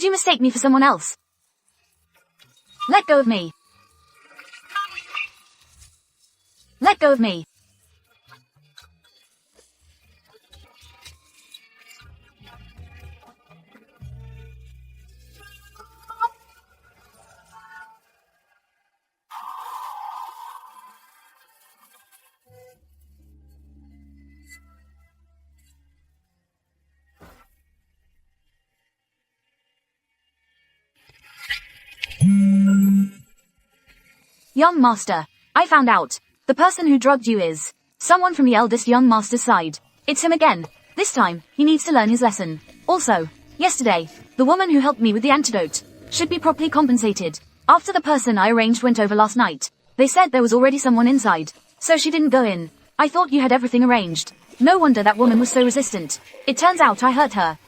you mistake me for someone else? Let go of me. Let go of me. Young Master, I found out. The person who drugged you is someone from the eldest Young Master's side. It's him again. This time, he needs to learn his lesson. Also, yesterday, the woman who helped me with the antidote should be properly compensated. After the person I arranged went over last night, they said there was already someone inside, so she didn't go in. I thought you had everything arranged. No wonder that woman was so resistant. It turns out I hurt her.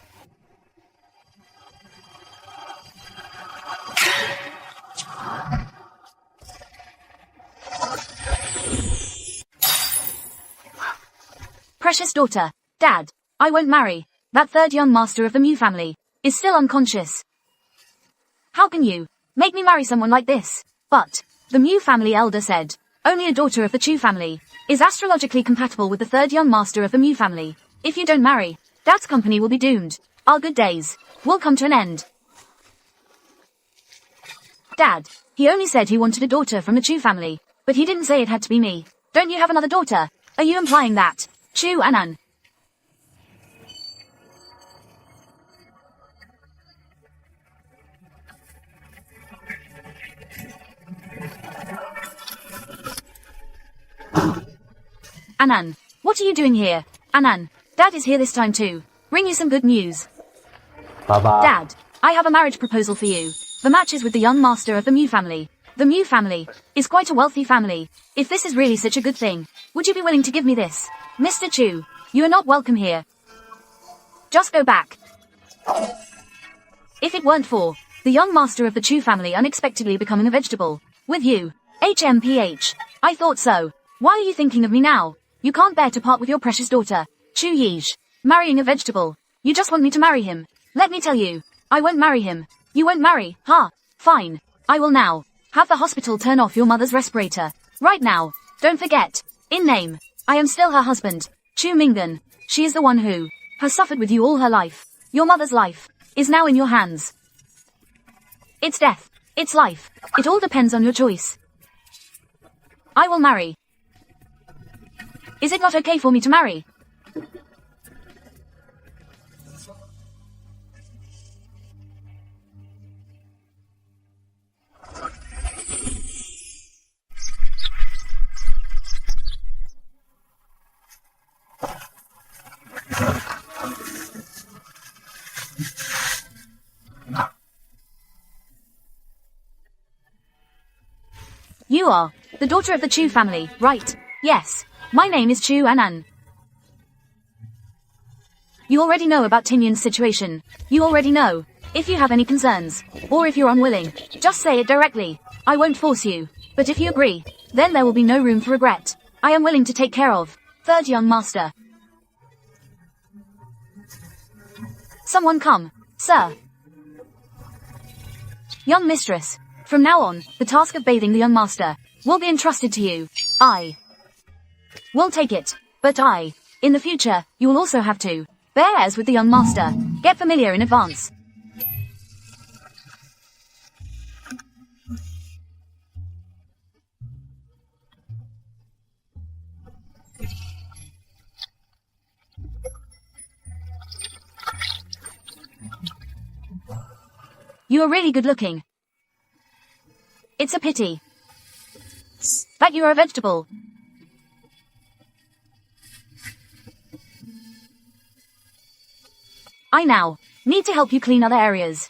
Precious daughter, Dad, I won't marry. That third Young Master of the Mew family is still unconscious. How can you make me marry someone like this? But the Mew family elder said, only a daughter of the Chu family is astrologically compatible with the third Young Master of the Mew family. If you don't marry, Dad's company will be doomed. Our good days will come to an end. Dad, he only said he wanted a daughter from the Chu family, but he didn't say it had to be me. Don't you have another daughter? Are you implying that Chu Anan? Anan, what are you doing here? Anan, Dad is here this time too. Bring you some good news. Baba. Dad, I have a marriage proposal for you. The match is with the Young Master of the Mew family. The Mew family is quite a wealthy family. If this is really such a good thing, would you be willing to give me this? Mr. Chu, you are not welcome here. Just go back. If it weren't for the Young Master of the Chu family unexpectedly becoming a vegetable with you, HMPH, I thought so. Why are you thinking of me now? You can't bear to part with your precious daughter, Chu Yish. Marrying a vegetable. You just want me to marry him. Let me tell you, I won't marry him. You won't marry, huh? Fine. I will now have the hospital turn off your mother's respirator. Right now. Don't forget. In name, I am still her husband, Chu Mingan. She is the one who has suffered with you all her life. Your mother's life is now in your hands. It's death. It's life. It all depends on your choice. I will marry. Is it not okay for me to marry? You are the daughter of the Chu family, right? Yes. My name is Chu Anan. You already know about Tinyan's situation. You already know. If you have any concerns, or if you're unwilling, just say it directly. I won't force you. But if you agree, then there will be no room for regret. I am willing to take care of third Young Master. Someone come, sir. Young Mistress, from now on, the task of bathing the Young Master will be entrusted to you. I will take it, but in the future, you will also have to bear as with the Young Master. Get familiar in advance. You are really good looking. It's a pity that you are a vegetable. I now need to help you clean other areas.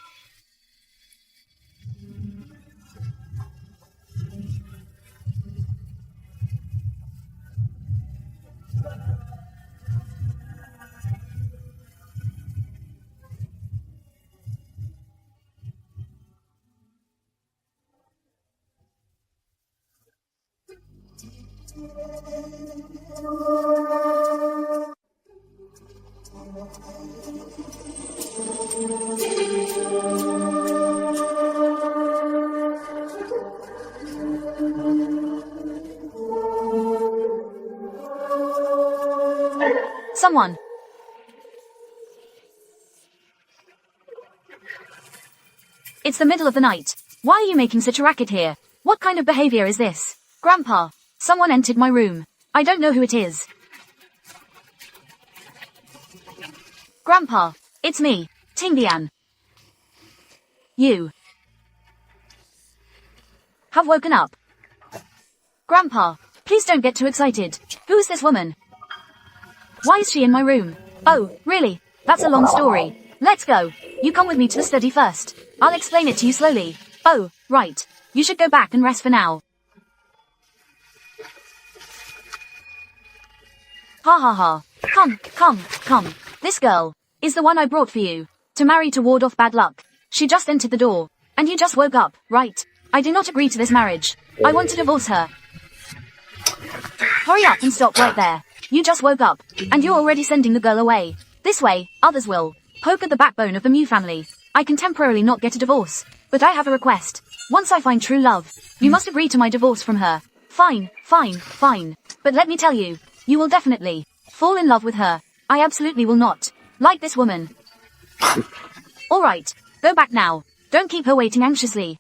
Someone. It's the middle of the night. Why are you making such a racket here? What kind of behavior is this? Grandpa, someone entered my room. I don't know who it is. Grandpa, it's me, Tinglian. You have woken up. Grandpa, please don't get too excited. Who is this woman? Why is she in my room? Oh, really? That's a long story. Let's go. You come with me to the study first. I'll explain it to you slowly. Oh, right. You should go back and rest for now. Ha ha ha. Come. This girl is the one I brought for you to marry to ward off bad luck. She just entered the door, and you just woke up, right? I do not agree to this marriage. I want to divorce her. Hurry up and stop right there. You just woke up, and you're already sending the girl away. This way, others will poke at the backbone of the Mew family. I can temporarily not get a divorce, but I have a request. Once I find true love, you must agree to my divorce from her. Fine. But let me tell you, you will definitely fall in love with her. I absolutely will not like this woman. Alright, go back now. Don't keep her waiting anxiously.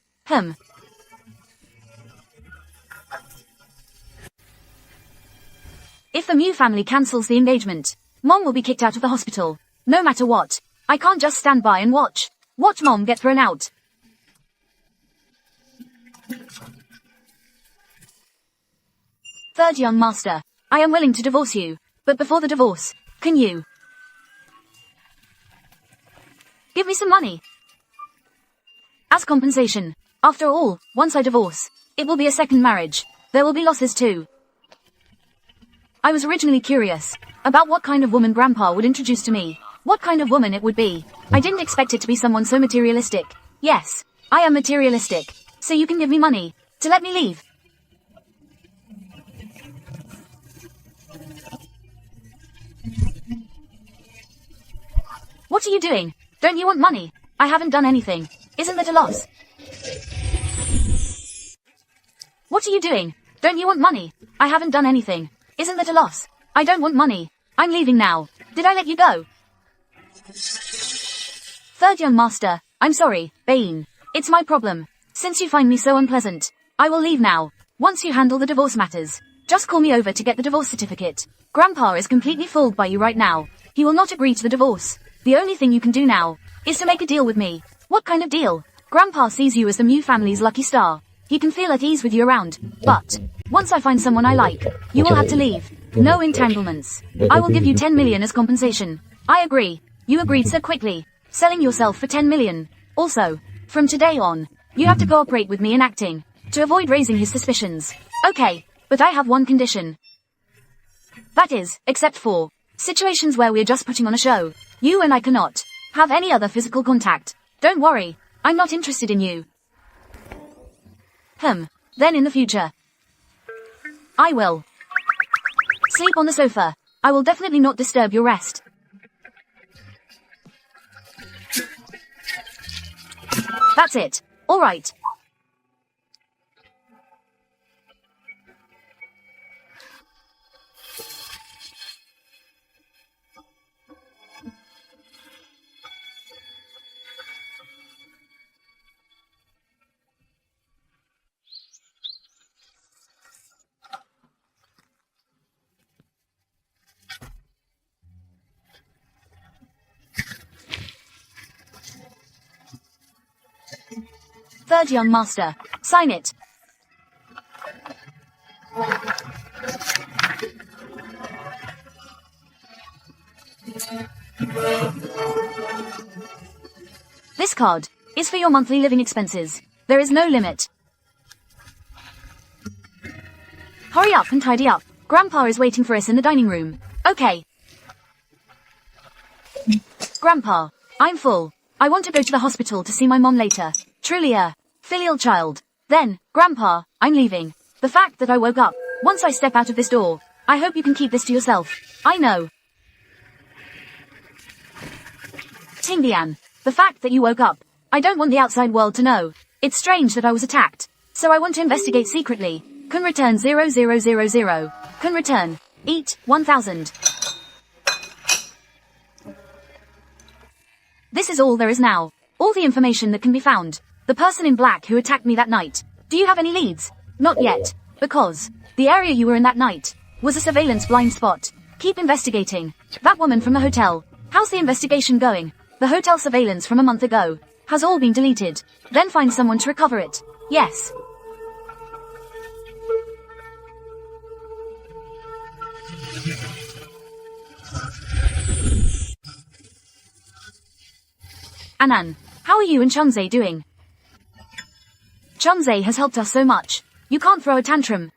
If the Mew family cancels the engagement, Mom will be kicked out of the hospital. No matter what. I can't just stand by and watch Mom get thrown out. Third young master, I am willing to divorce you, but before the divorce, can you give me some money as compensation? After all, once I divorce, it will be a second marriage. There will be losses too. I was originally curious about what kind of woman Grandpa would introduce to me. What kind of woman it would be. I didn't expect it to be someone so materialistic. Yes, I am materialistic. So you can give me money to let me leave. What are you doing? Don't you want money? I haven't done anything. Isn't that a loss? What are you doing? Don't you want money? I haven't done anything. Isn't that a loss? I don't want money. I'm leaving now. Did I let you go? Third young master, I'm sorry, Bane. It's my problem. Since you find me so unpleasant, I will leave now. Once you handle the divorce matters, just call me over to get the divorce certificate. Grandpa is completely fooled by you right now. He will not agree to the divorce. The only thing you can do now is to make a deal with me. What kind of deal? Grandpa sees you as the Mew family's lucky star. He can feel at ease with you around. But once I find someone I like, you will have to leave. No entanglements. I will give you 10 million as compensation. I agree. You agreed so quickly. Selling yourself for 10 million. Also, from today on, you have to cooperate with me in acting, to avoid raising his suspicions. Okay, but I have one condition. That is, except for situations where we're just putting on a show. You and I cannot have any other physical contact. Don't worry, I'm not interested in you. Then in the future, I will sleep on the sofa. I will definitely not disturb your rest. That's it. Alright. Third young master, sign it. This card is for your monthly living expenses. There is no limit. Hurry up and tidy up. Grandpa is waiting for us in the dining room. Okay. Grandpa, I'm full. I want to go to the hospital to see my mom later. Truly a filial child. Then, Grandpa, I'm leaving. The fact that I woke up, once I step out of this door, I hope you can keep this to yourself. I know. Tinglian, the fact that you woke up, I don't want the outside world to know. It's strange that I was attacked. So I want to investigate secretly. Can return 0000. Can return. Eat 1000. This is all there is now. All the information that can be found. The person in black who attacked me that night. Do you have any leads? Not yet. Because the area you were in that night was a surveillance blind spot. Keep investigating. That woman from the hotel. How's the investigation going? The hotel surveillance from a month ago has all been deleted. Then find someone to recover it. Yes. Anan, how are you and Chungze doing? Chungze has helped us so much. You can't throw a tantrum.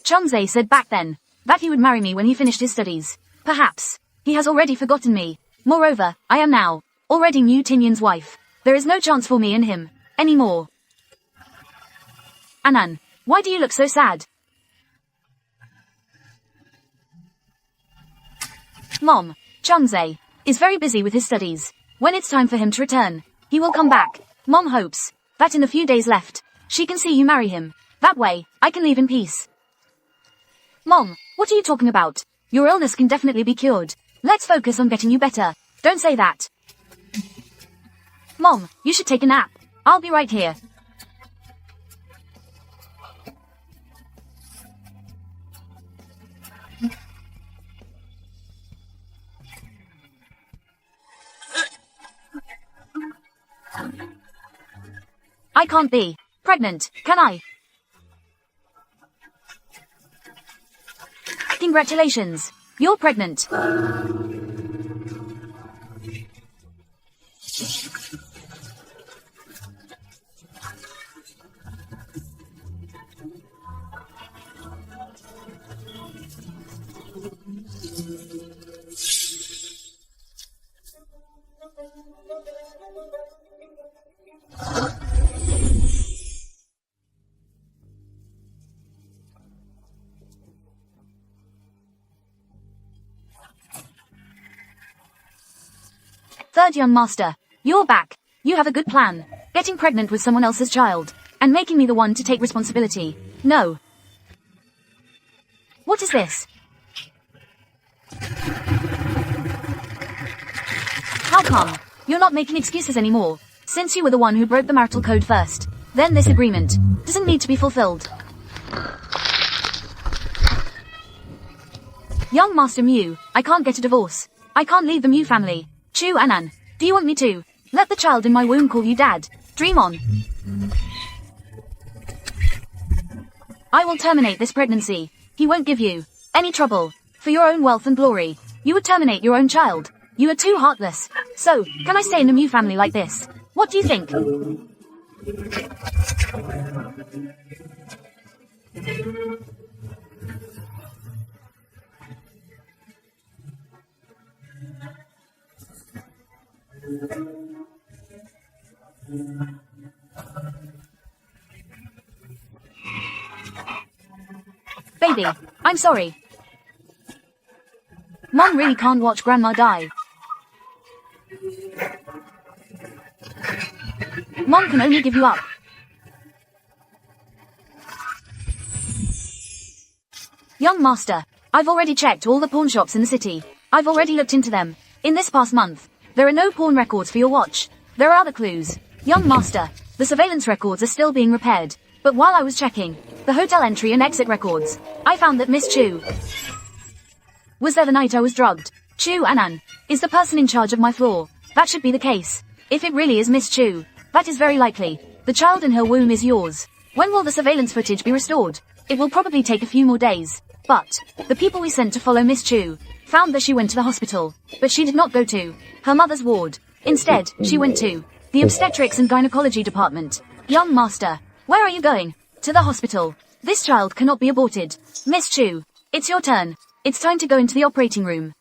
Chungze said back then that he would marry me when he finished his studies. Perhaps he has already forgotten me. Moreover, I am now already Mu Tinyan's wife. There is no chance for me and him anymore. Anan, why do you look so sad? Mom, Chungze is very busy with his studies. When it's time for him to return, he will come back. Mom hopes that in the few days left, she can see you marry him. That way, I can leave in peace. Mom, what are you talking about? Your illness can definitely be cured. Let's focus on getting you better. Don't say that. Mom, you should take a nap. I'll be right here. I can't be pregnant, can I? Congratulations, you're pregnant. Third young master, you're back. You have a good plan. Getting pregnant with someone else's child, and making me the one to take responsibility. No. What is this? How come? You're not making excuses anymore, since you were the one who broke the marital code first. Then this agreement doesn't need to be fulfilled. Young Master Mu, I can't get a divorce. I can't leave the Mu family. Chu Anan, do you want me to? Let the child in my womb call you dad. Dream on. I will terminate this pregnancy. He won't give you any trouble. For your own wealth and glory, you would terminate your own child. You are too heartless. So, can I stay in the Mu family like this? What do you think? Baby, I'm sorry. Mom really can't watch Grandma die. Mom can only give you up. Young Master, I've already checked all the pawn shops in the city. I've already looked into them. In this past month, there are no pawn records for your watch. There are other clues. Young Master, the surveillance records are still being repaired. But while I was checking the hotel entry and exit records, I found that Miss Chu was there the night I was drugged. Chu Anan is the person in charge of my floor. That should be the case. If it really is Miss Chu, that is very likely. The child in her womb is yours. When will the surveillance footage be restored? It will probably take a few more days. But the people we sent to follow Miss Chu found that she went to the hospital, but she did not go to her mother's ward. Instead, she went to the obstetrics and gynecology department. Young Master, where are you going? To the hospital. This child cannot be aborted. Miss Chu, it's your turn. It's time to go into the operating room.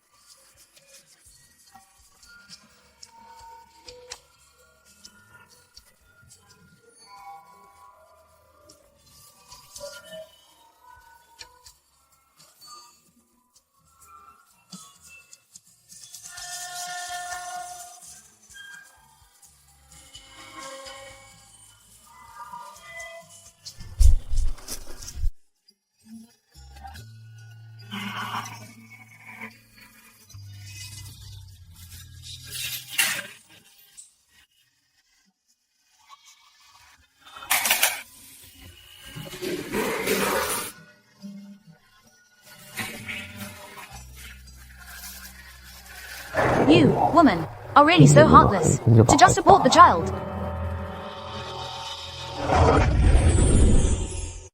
You, woman, are really so heartless. To just abort the child.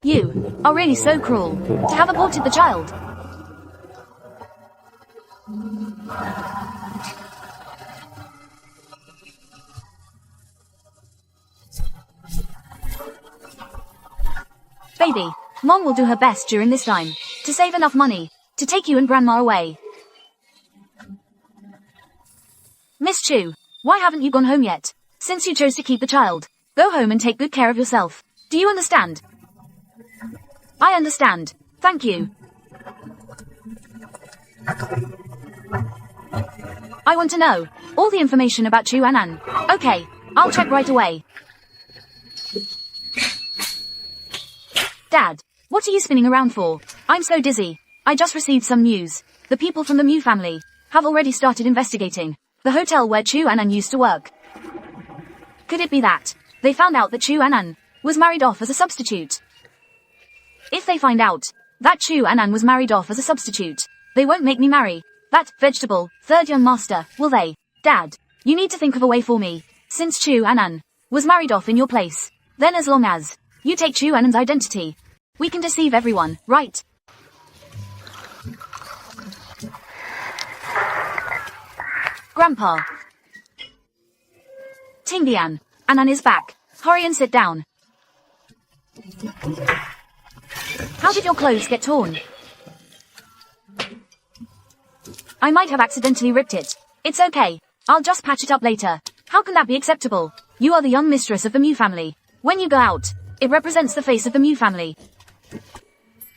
You are really so cruel. To have aborted the child. Baby, Mom will do her best during this time to save enough money to take you and Grandma away. Miss Chu, why haven't you gone home yet? Since you chose to keep the child, go home and take good care of yourself. Do you understand? I understand. Thank you. I want to know all the information about Chu and An. Okay, I'll check right away. Dad, what are you spinning around for? I'm so dizzy. I just received some news. The people from the Mew family have already started investigating the hotel where Chu and An used to work. Could it be that they found out that Chu and An was married off as a substitute? If they find out that Chu and An was married off as a substitute, they won't make me marry that vegetable third young master, will they? Dad, you need to think of a way for me. Since Chu and An was married off in your place, then as long as you take Chu and An's identity, we can deceive everyone, right? Grandpa. Tinglian, Anan is back. Hurry and sit down. How did your clothes get torn? I might have accidentally ripped it. It's okay. I'll just patch it up later. How can that be acceptable? You are the young mistress of the Mew family. When you go out, it represents the face of the Mew family.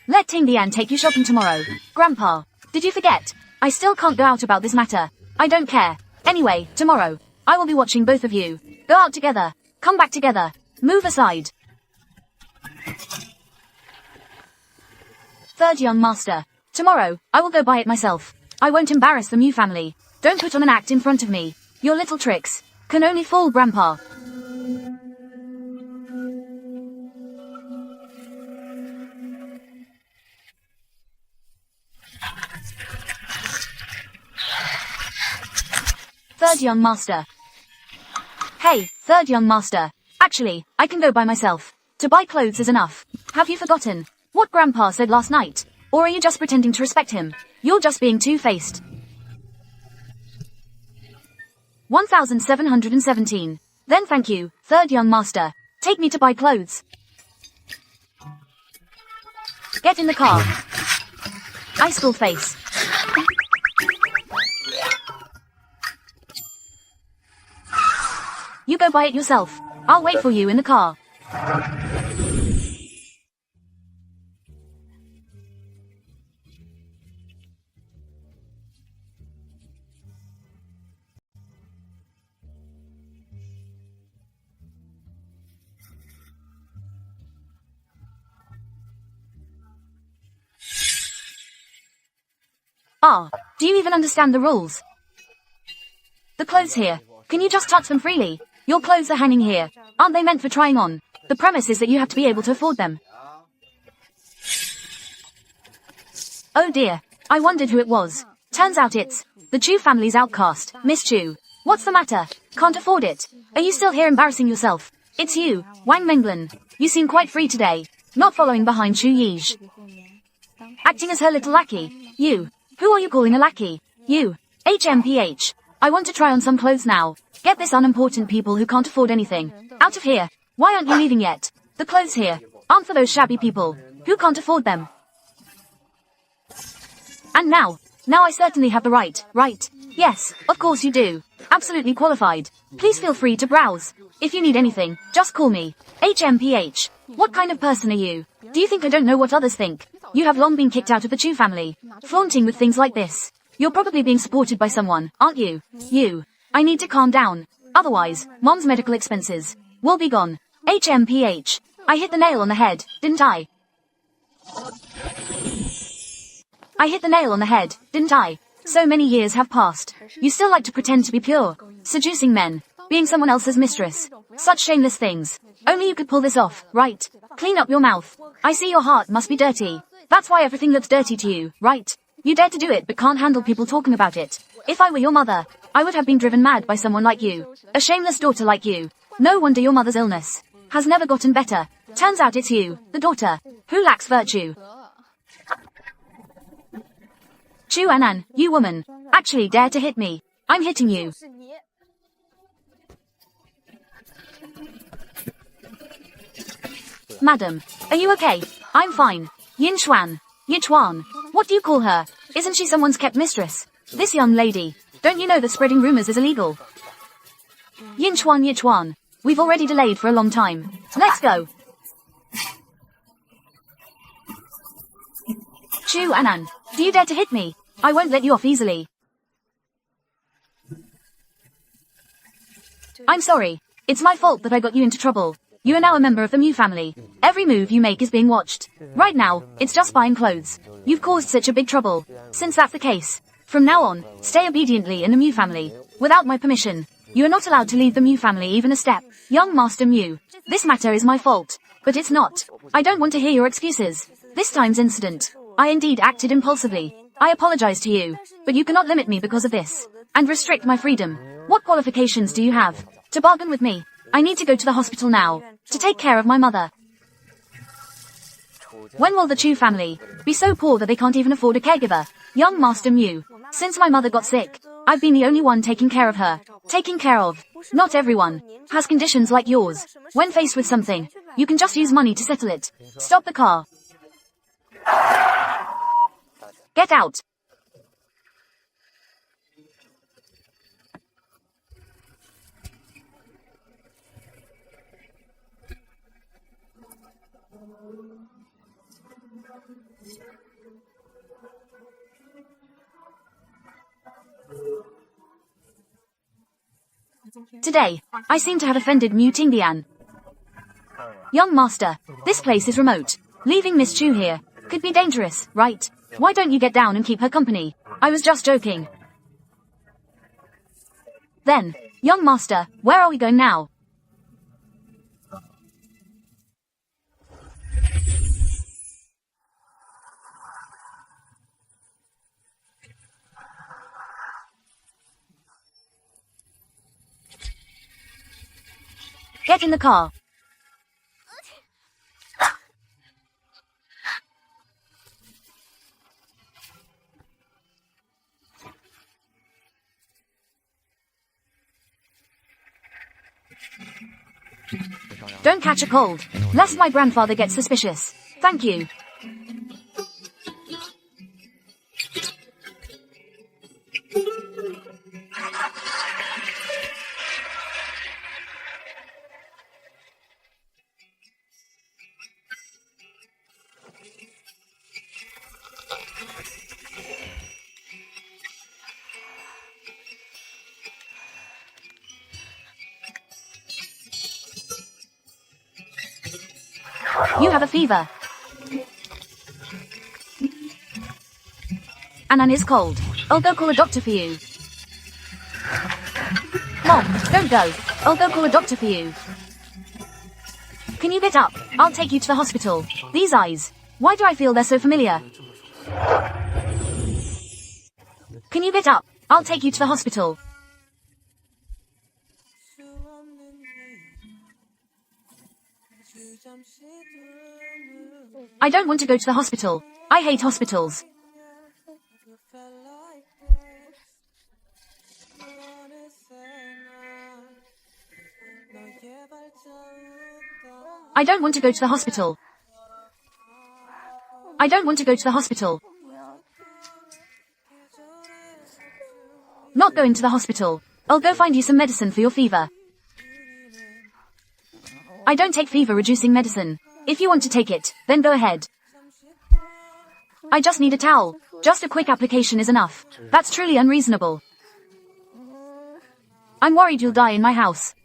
Let Tinglian take you shopping tomorrow. Grandpa, did you forget? I still can't go out about this matter. I don't care. Anyway, tomorrow, I will be watching both of you. Go out together. Come back together. Move aside. Third young master. Tomorrow, I will go buy it myself. I won't embarrass the Mew family. Don't put on an act in front of me. Your little tricks can only fool Grandpa. Third young master. Hey, third young master. Actually, I can go by myself. To buy clothes is enough. Have you forgotten what Grandpa said last night? Or are you just pretending to respect him? You're just being two-faced. 1717. Then thank you, third young master. Take me to buy clothes. Get in the car. Ice school face. You go buy it yourself. I'll wait for you in the car. Ah, do you even understand the rules? The clothes here. Can you just touch them freely? Your clothes are hanging here. Aren't they meant for trying on? The premise is that you have to be able to afford them. Oh dear. I wondered who it was. Turns out it's the Chu family's outcast, Miss Chu. What's the matter? Can't afford it? Are you still here embarrassing yourself? It's you, Wang Menglan. You seem quite free today. Not following behind Chu Yij. Acting as her little lackey. You. Who are you calling a lackey? You. HMPH. I want to try on some clothes now. Get this unimportant people who can't afford anything out of here. Why aren't you leaving yet? The clothes here aren't for those shabby people who can't afford them. And now I certainly have the right? Yes, of course you do. Absolutely qualified. Please feel free to browse. If you need anything, just call me. HMPH. What kind of person are you? Do you think I don't know what others think? You have long been kicked out of the Chu family. Flaunting with things like this. You're probably being supported by someone, aren't you? I need to calm down. Otherwise, Mom's medical expenses will be gone. HMPH. I hit the nail on the head, didn't I? I hit the nail on the head, didn't I? So many years have passed. You still like to pretend to be pure. Seducing men. Being someone else's mistress. Such shameless things. Only you could pull this off, right? Clean up your mouth. I see your heart must be dirty. That's why everything looks dirty to you, right? You dare to do it but can't handle people talking about it. If I were your mother, I would have been driven mad by someone like you. A shameless daughter like you. No wonder your mother's illness has never gotten better. Turns out it's you, the daughter, who lacks virtue. Chu Anan, you woman, actually dare to hit me. I'm hitting you. Madam, are you okay? I'm fine. Yin Xuan. Yi Chuan. What do you call her? Isn't she someone's kept mistress? This young lady. Don't you know that spreading rumors is illegal? Yin Chuan Yi Chuan. We've already delayed for a long time. Let's go. Chu Anan, do you dare to hit me? I won't let you off easily. I'm sorry. It's my fault that I got you into trouble. You are now a member of the Mew family. Every move you make is being watched. Right now, it's just buying clothes. You've caused such a big trouble. Since that's the case, from now on, stay obediently in the Mew family. Without my permission, you are not allowed to leave the Mew family even a step. Young Master Mew, this matter is my fault. But it's not. I don't want to hear your excuses. This time's incident, I indeed acted impulsively. I apologize to you, but you cannot limit me because of this, and restrict my freedom. What qualifications do you have to bargain with me? I need to go to the hospital now, to take care of my mother. When will the Chu family be so poor that they can't even afford a caregiver? Young Master Mew, since my mother got sick, I've been the only one taking care of her. Taking care of. Not everyone has conditions like yours. When faced with something, you can just use money to settle it. Stop the car. Get out. Today, I seem to have offended Mu Tingdian. Young Master, this place is remote. Leaving Miss Chu here could be dangerous, right? Why don't you get down and keep her company? I was just joking. Then, young Master, where are we going now? Get in the car. Don't catch a cold, lest my grandfather gets suspicious. Thank you. You have a fever. Anan is cold. I'll go call a doctor for you. Mom, don't go. I'll go call a doctor for you. Can you get up? I'll take you to the hospital. These eyes. Why do I feel they're so familiar? Can you get up? I'll take you to the hospital. I don't want to go to the hospital. I hate hospitals. I don't want to go to the hospital. I don't want to go to the hospital. Not going to the hospital. I'll go find you some medicine for your fever. I don't take fever-reducing medicine. If you want to take it, then go ahead. I just need a towel. Just a quick application is enough. That's truly unreasonable. I'm worried you'll die in my house.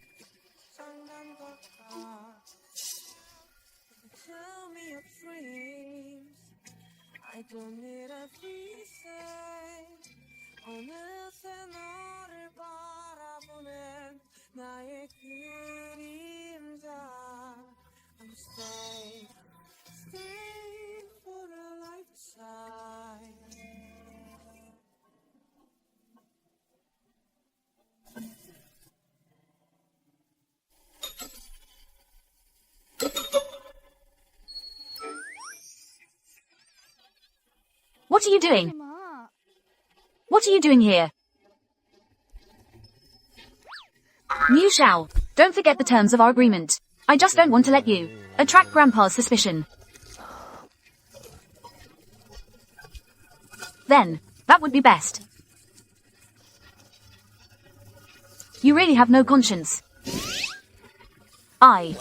What are you doing? What are you doing here? Mu Shao, don't forget the terms of our agreement. I just don't want to let you attract Grandpa's suspicion. Then, that would be best. You really have no conscience. I.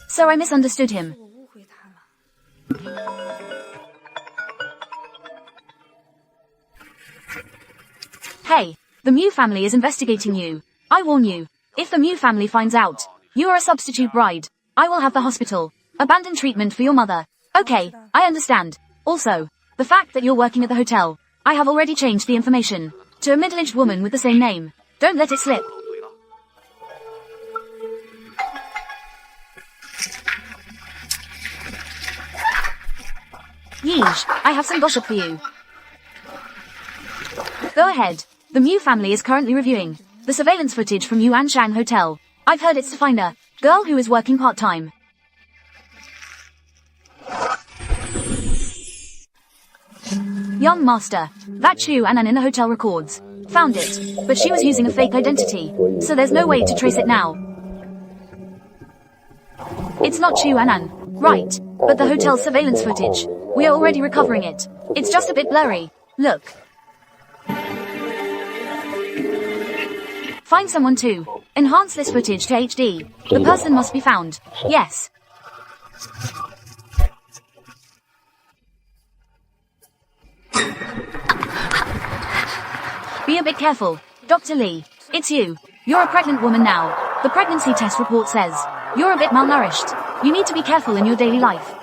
So I misunderstood him. Hey, the Mu family is investigating you. I warn you, if the Mu family finds out, you are a substitute bride, I will have the hospital abandon treatment for your mother. Okay, I understand. Also, the fact that you're working at the hotel, I have already changed the information to a middle-aged woman with the same name. Don't let it slip. Yeesh, I have some gossip for you. Go ahead. The Mu family is currently reviewing the surveillance footage from Yuanshan Hotel. I've heard it's to find a girl who is working part-time. Young master, that Chu Anan in the hotel records. Found it, but she was using a fake identity, so there's no way to trace it now. It's not Chu Anan, right, but the hotel surveillance footage. We are already recovering it. It's just a bit blurry. Look. Find someone to enhance this footage to HD. The person must be found. Yes. Be a bit careful. Dr. Lee, it's you. You're a pregnant woman now. The pregnancy test report says you're a bit malnourished. You need to be careful in your daily life.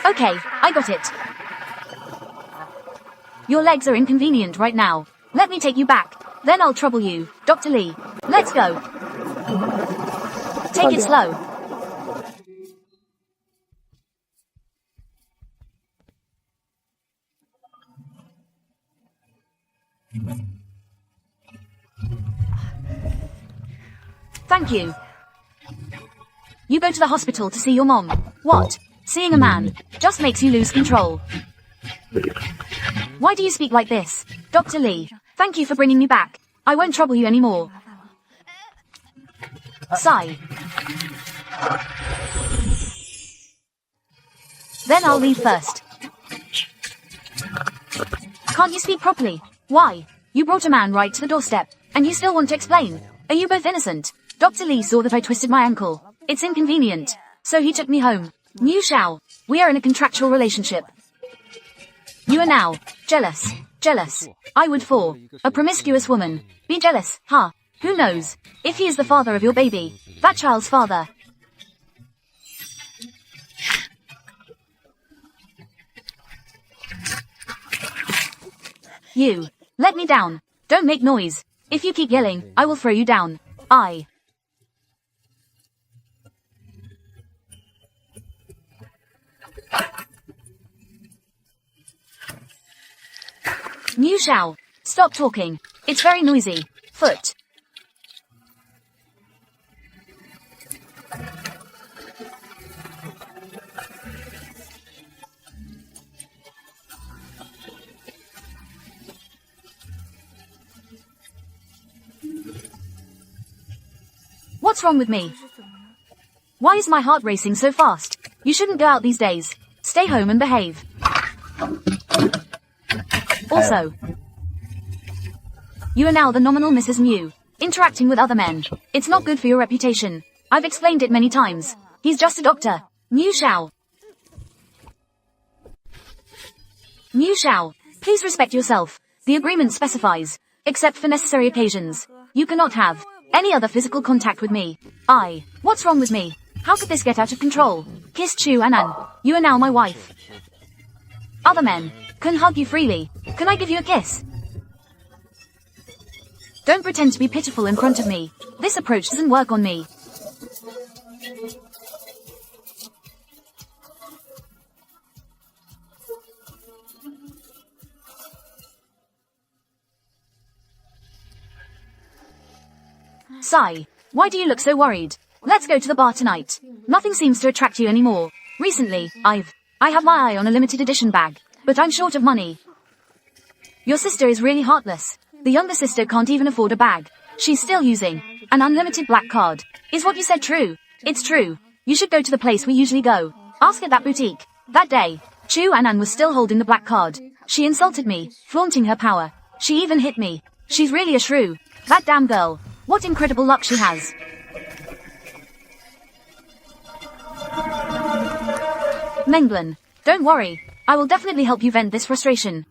Okay, I got it. Your legs are inconvenient right now. Let me take you back. Then I'll trouble you. Dr. Lee, let's go. Take it slow. Thank you. You go to the hospital to see your mom. What? Seeing a man just makes you lose control. Why do you speak like this? Dr. Lee, thank you for bringing me back. I won't trouble you anymore. Sigh. Then I'll leave first. Can't you speak properly? Why? You brought a man right to the doorstep, and you still want to explain. Are you both innocent? Dr. Lee saw that I twisted my ankle. It's inconvenient. So he took me home. Mu Shao, we are in a contractual relationship. You are now jealous. Jealous. I would for a promiscuous woman. Be jealous, huh? Who knows? If he is the father of your baby, that child's father. You. Let me down. Don't make noise. If you keep yelling, I will throw you down. Mu Shao, stop talking. It's very noisy. Foot. What's wrong with me? Why is my heart racing so fast? You shouldn't go out these days. Stay home and behave. Also, you are now the nominal Mrs. Mu, interacting with other men. It's not good for your reputation. I've explained it many times. He's just a doctor. Mu Shao. Mu Shao, please respect yourself. The agreement specifies, except for necessary occasions, you cannot have any other physical contact with me. What's wrong with me? How could this get out of control? Kiss Chu Anan. You are now my wife. Other men can hug you freely. Can I give you a kiss? Don't pretend to be pitiful in front of me. This approach doesn't work on me. Sigh. Why do you look so worried? Let's go to the bar tonight. Nothing seems to attract you anymore. Recently, I have my eye on a limited edition bag, but I'm short of money. Your sister is really heartless. The younger sister can't even afford a bag. She's still using an unlimited black card. Is what you said true? It's true. You should go to the place we usually go. Ask at that boutique. That day, Chu Anan was still holding the black card. She insulted me, flaunting her power. She even hit me. She's really a shrew. That damn girl. What incredible luck she has. Menglin, don't worry. I will definitely help you vent this frustration.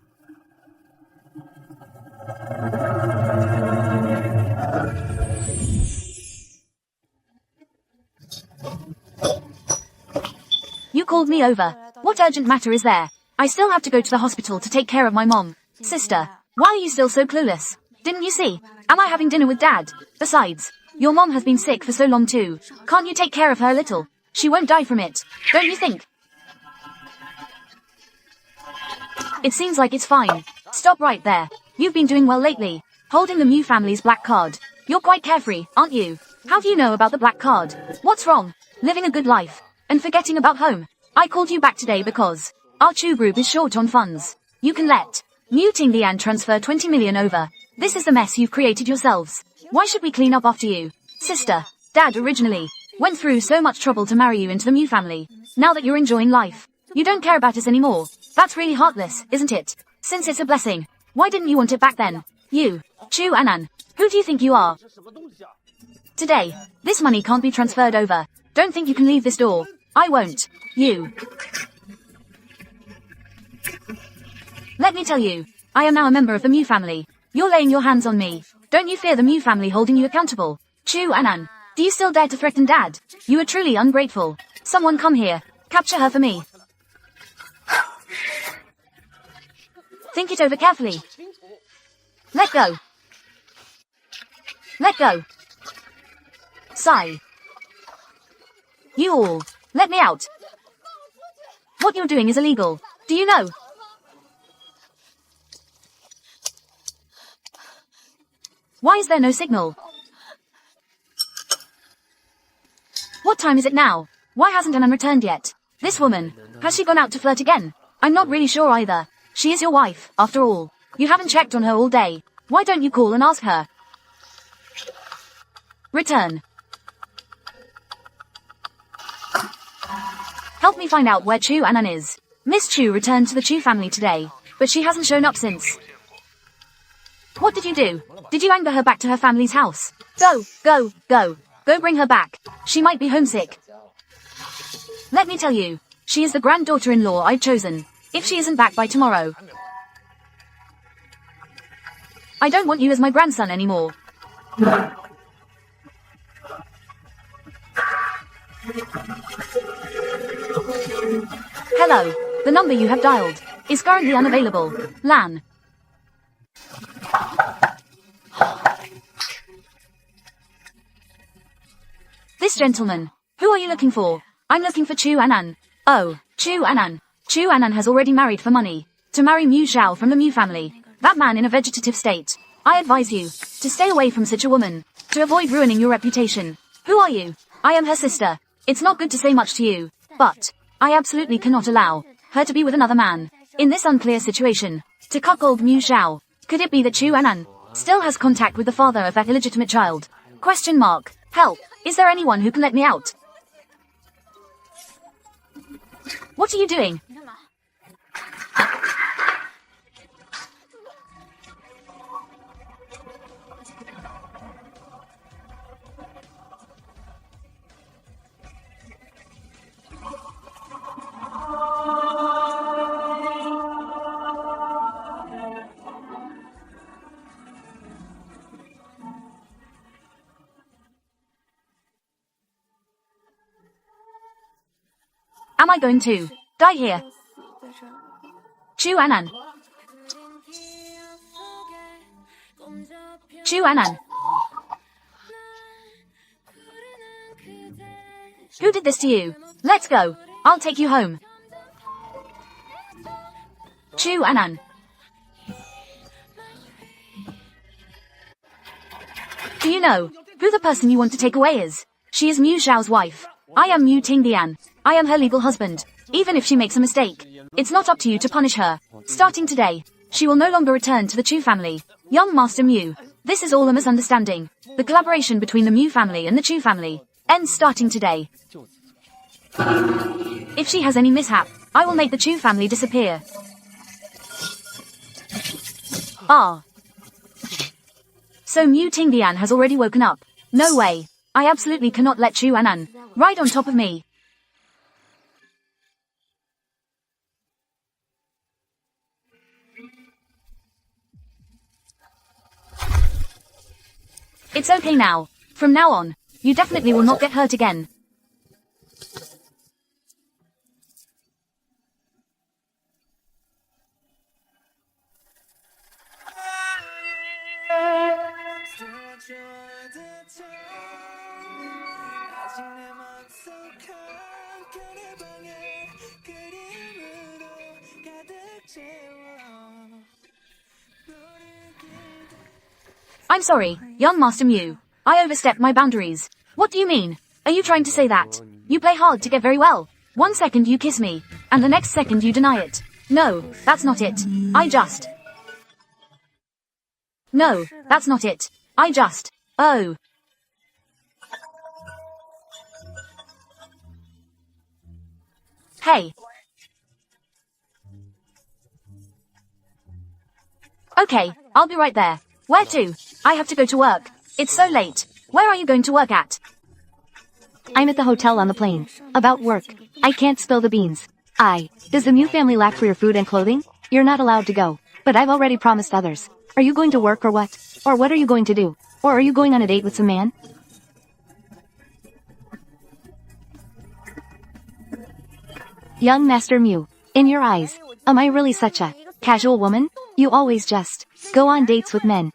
You called me over. What urgent matter is there? I still have to go to the hospital to take care of my mom. Sister, why are you still so clueless? Didn't you see? Am I having dinner with Dad? Besides, your mom has been sick for so long too. Can't you take care of her a little? She won't die from it, don't you think? It seems like it's fine. Stop right there. You've been doing well lately, holding the Mew family's black card. You're quite carefree, aren't you? How do you know about the black card? What's wrong? Living a good life, and forgetting about home. I called you back today because our Chu group is short on funds. You can let Mew Tinglian transfer 20 million over. This is the mess you've created yourselves. Why should we clean up after you? Sister, Dad originally went through so much trouble to marry you into the Mew family. Now that you're enjoying life, you don't care about us anymore. That's really heartless, isn't it? Since it's a blessing, why didn't you want it back then? You, Chu Anan, who do you think you are? Today, this money can't be transferred over. Don't think you can leave this door. I won't. You. Let me tell you, I am now a member of the Mew family. You're laying your hands on me. Don't you fear the Mew family holding you accountable? Chu Anan, do you still dare to threaten Dad? You are truly ungrateful. Someone come here. Capture her for me. Think it over carefully. Let go. Let go. Sigh. You all, let me out. What you're doing is illegal. Do you know? Why is there no signal? What time is it now? Why hasn't Anan returned yet? This woman, has she gone out to flirt again? I'm not really sure either. She is your wife, after all. You haven't checked on her all day. Why don't you call and ask her? Return. Help me find out where Chu Anan is. Miss Chu returned to the Chu family today, but she hasn't shown up since. What did you do? Did you anger her back to her family's house? Go, go, go. Go bring her back. She might be homesick. Let me tell you, she is the granddaughter-in-law I've chosen. If she isn't back by tomorrow, I don't want you as my grandson anymore. Hello. The number you have dialed is currently unavailable. Lan. This gentleman. Who are you looking for? I'm looking for Chu Anan. Oh, Chu Anan. Chu Anan has already married for money. To marry Mew Xiao from the Mew family. That man in a vegetative state. I advise you to stay away from such a woman, to avoid ruining your reputation. Who are you? I am her sister. It's not good to say much to you, but I absolutely cannot allow her to be with another man. In this unclear situation, to cuckold Mew Xiao. Could it be that Chu Anan still has contact with the father of that illegitimate child? Question mark. Help. Is there anyone who can let me out? What are you doing? Am I going to die here? Chu Anan. Chu Anan. Who did this to you? Let's go. I'll take you home. Chu Anan. Do you know who who the person you want to take away is. She is Mu Xiao's wife. I am Mu Tingdian. I am her legal husband. Even if she makes a mistake, it's not up to you to punish her. Starting today, she will no longer return to the Chu family. Young Master Mu. This is all a misunderstanding. The collaboration between the Mu family and the Chu family ends starting today. If she has any mishap, I will make the Chu family disappear. Ah. So Mu Tingdian has already woken up. No way. I absolutely cannot let Chu Anan ride on top of me. It's okay now. From now on, you definitely will not get hurt again. I'm sorry, young Master Mu. I overstepped my boundaries. What do you mean? Are you trying to say that you play hard to get very well? 1 second you kiss me, and the next second you deny it. No, that's not it. No, that's not it. Oh. Hey. Okay, I'll be right there. Where to? I have to go to work. It's so late. Where are you going to work at? I'm at the hotel on the plane. About work. I can't spill the beans. Does the Mu family lack for your food and clothing? You're not allowed to go. But I've already promised others. Are you going to work or what? Or what are you going to do? Or are you going on a date with some man? Young Master Mu, in your eyes, am I really such a casual woman? You always just go on dates with men.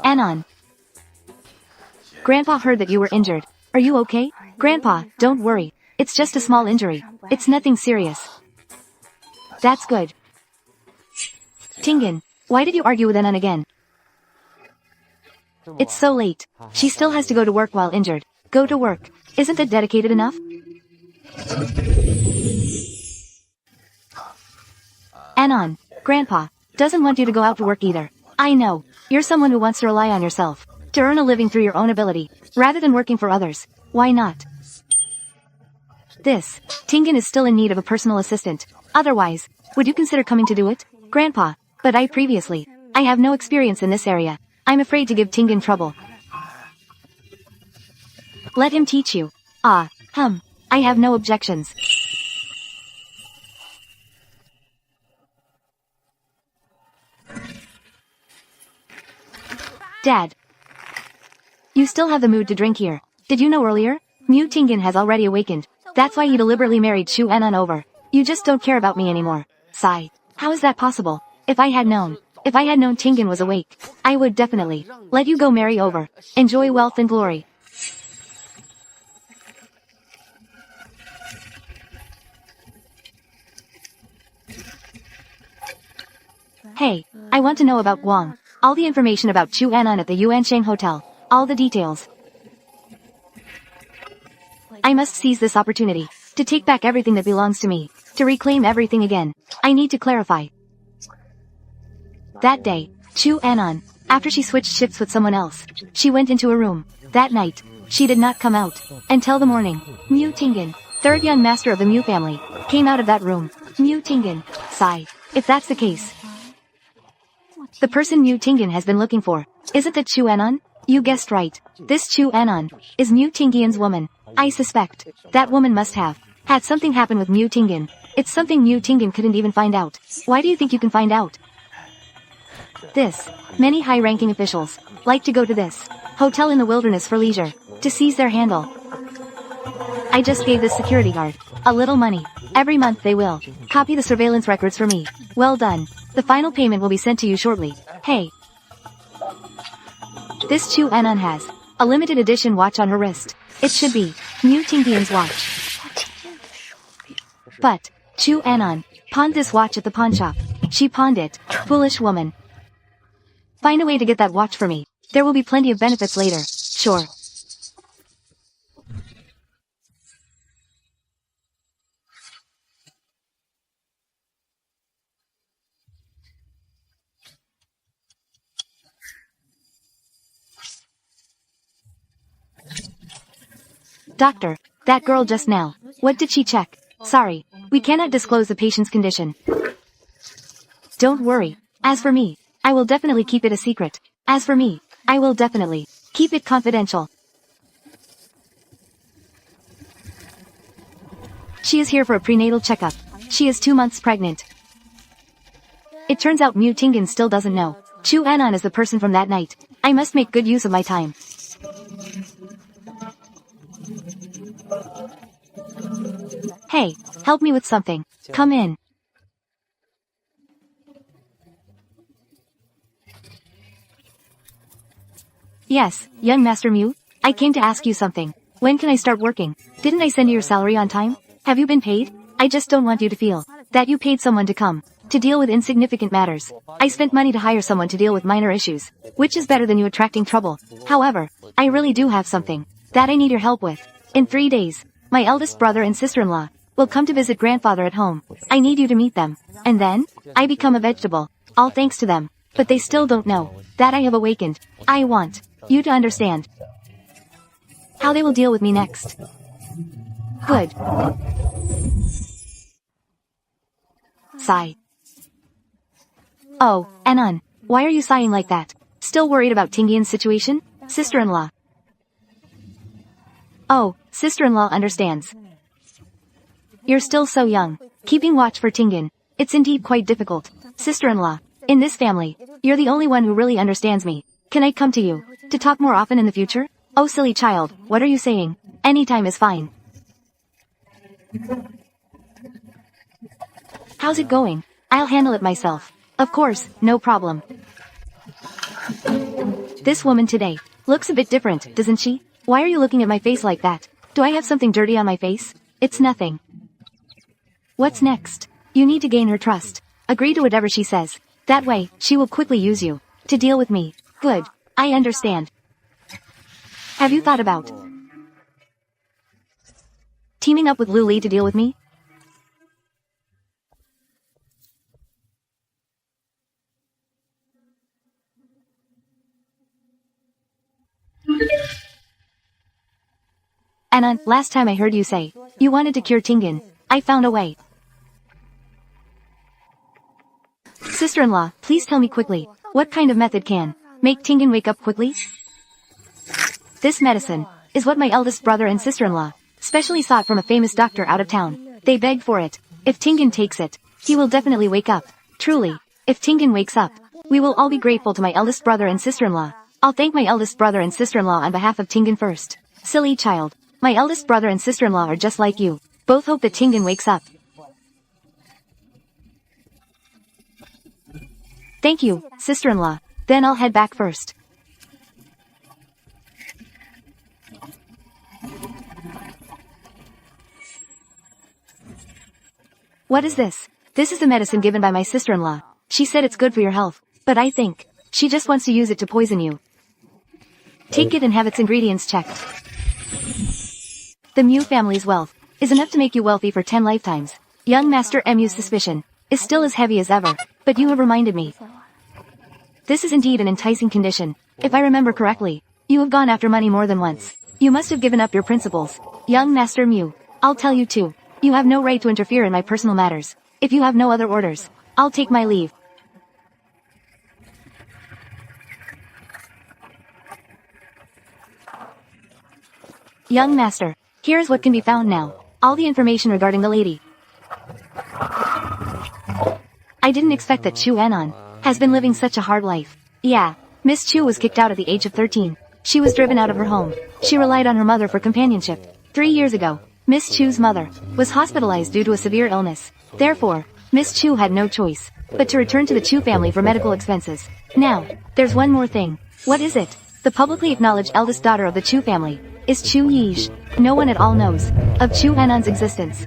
Anon. Grandpa heard that you were injured. Are you okay? Grandpa, don't worry. It's just a small injury. It's nothing serious. That's good. Tingin, why did you argue with Anon again? It's so late. She still has to go to work while injured. Go to work. Isn't it dedicated enough? Anon, Grandpa, doesn't want you to go out to work either. I know. You're someone who wants to rely on yourself, to earn a living through your own ability, rather than working for others. Why not? Tingin is still in need of a personal assistant. Otherwise, would you consider coming to do it? Grandpa, but I have no experience in this area. I'm afraid to give Tingin trouble. Let him teach you. I have no objections. Dad. You still have the mood to drink here. Did you know earlier? Mu Tingin has already awakened. That's why you deliberately married Chu Anon over. You just don't care about me anymore. Sigh. How is that possible? If I had known Tingin was awake, I would definitely let you go marry over. Enjoy wealth and glory. Hey, I want to know about Guang. All the information about Chu Anon at the Yuansheng Hotel. All the details. I must seize this opportunity to take back everything that belongs to me, to reclaim everything again. I need to clarify. That day, Chu Anon, after she switched shifts with someone else, she went into a room. That night, she did not come out until the morning. Mu Tingin, third young master of the Mu family, came out of that room. Mu Tingin, sigh. If that's the case, the person Mu Tingin has been looking for, is it the Chu Anon? You guessed right. This Chu Anon is Mu Tingyan's woman. I suspect that woman must have had something happen with Mu Tingyan. It's something Mu Tingyan couldn't even find out. Why do you think you can find out? Many high-ranking officials like to go to this hotel in the wilderness for leisure, to seize their handle. I just gave this security guard a little money. Every month they will copy the surveillance records for me. Well done. The final payment will be sent to you shortly. Hey. This Chu Anon has a limited edition watch on her wrist. It should be Mu Tingyan's watch. But Chu Anon Pawned this watch at the pawn shop. She pawned it. Foolish woman. Find a way to get that watch for me. There will be plenty of benefits later. Sure. Doctor, that girl just now. What did she check? Sorry, we cannot disclose the patient's condition. Don't worry. As for me, I will definitely keep it a secret. As for me, I will definitely keep it confidential. She is here for a prenatal checkup. She is 2 months pregnant. It turns out Mu Tingin still doesn't know. Chu Anon is the person from that night. I must make good use of my time. Hey, help me with something. Come in. Yes, young Master Mu, I came to ask you something. When can I start working? Didn't I send you your salary on time? Have you been paid? I just don't want you to feel that you paid someone to come to deal with insignificant matters. I spent money to hire someone to deal with minor issues, which is better than you attracting trouble. However, I really do have something that I need your help with. In 3 days, my eldest brother and sister-in-law will come to visit grandfather at home. I need you to meet them. And then, I become a vegetable. All thanks to them. But they still don't know that I have awakened. I want you to understand how they will deal with me next. Good. Sigh. Oh, Anon, why are you sighing like that? Still worried about Tingian's situation? Sister-in-law. Oh, sister-in-law understands. You're still so young. Keeping watch for Tingian. It's indeed quite difficult. Sister-in-law. In this family, you're the only one who really understands me. Can I come to you to talk more often in the future? Oh silly child, what are you saying? Anytime is fine. How's it going? I'll handle it myself. Of course, no problem. This woman today looks a bit different, doesn't she? Why are you looking at my face like that? Do I have something dirty on my face? It's nothing. What's next? You need to gain her trust. Agree to whatever she says. That way, she will quickly use you to deal with me. Good. I understand. Have you thought about teaming up with Lu Li to deal with me? Anna, last time I heard you say you wanted to cure Tingian. I found a way. Sister-in-law, please tell me quickly, what kind of method can make Tingian wake up quickly? This medicine is what my eldest brother and sister-in-law specially sought from a famous doctor out of town. They begged for it. If Tingian takes it, he will definitely wake up. Truly, if Tingian wakes up, we will all be grateful to my eldest brother and sister-in-law. I'll thank my eldest brother and sister-in-law on behalf of Tingian first. Silly child. My eldest brother and sister-in-law are just like you. Both hope that Tingian wakes up. Thank you, sister-in-law. Then I'll head back first. What is this? This is the medicine given by my sister-in-law. She said it's good for your health, but I think she just wants to use it to poison you. Take it and have its ingredients checked. The Mu family's wealth is enough to make you wealthy for 10 lifetimes. Young Master Mu's suspicion is still as heavy as ever, but you have reminded me. This is indeed an enticing condition. If I remember correctly, you have gone after money more than once. You must have given up your principles. Young Master Mu, I'll tell you too. You have no right to interfere in my personal matters. If you have no other orders, I'll take my leave. Young Master, here is what can be found now. All the information regarding the lady. I didn't expect that Chu Anon has been living such a hard life. Yeah, Miss Chu was kicked out at the age of 13. She was driven out of her home. She relied on her mother for companionship. 3 years ago, Miss Chu's mother was hospitalized due to a severe illness. Therefore, Miss Chu had no choice but to return to the Chu family for medical expenses. Now, there's one more thing. What is it? The publicly acknowledged eldest daughter of the Chu family is Chu Yish. No one at all knows of Chu Anon's existence.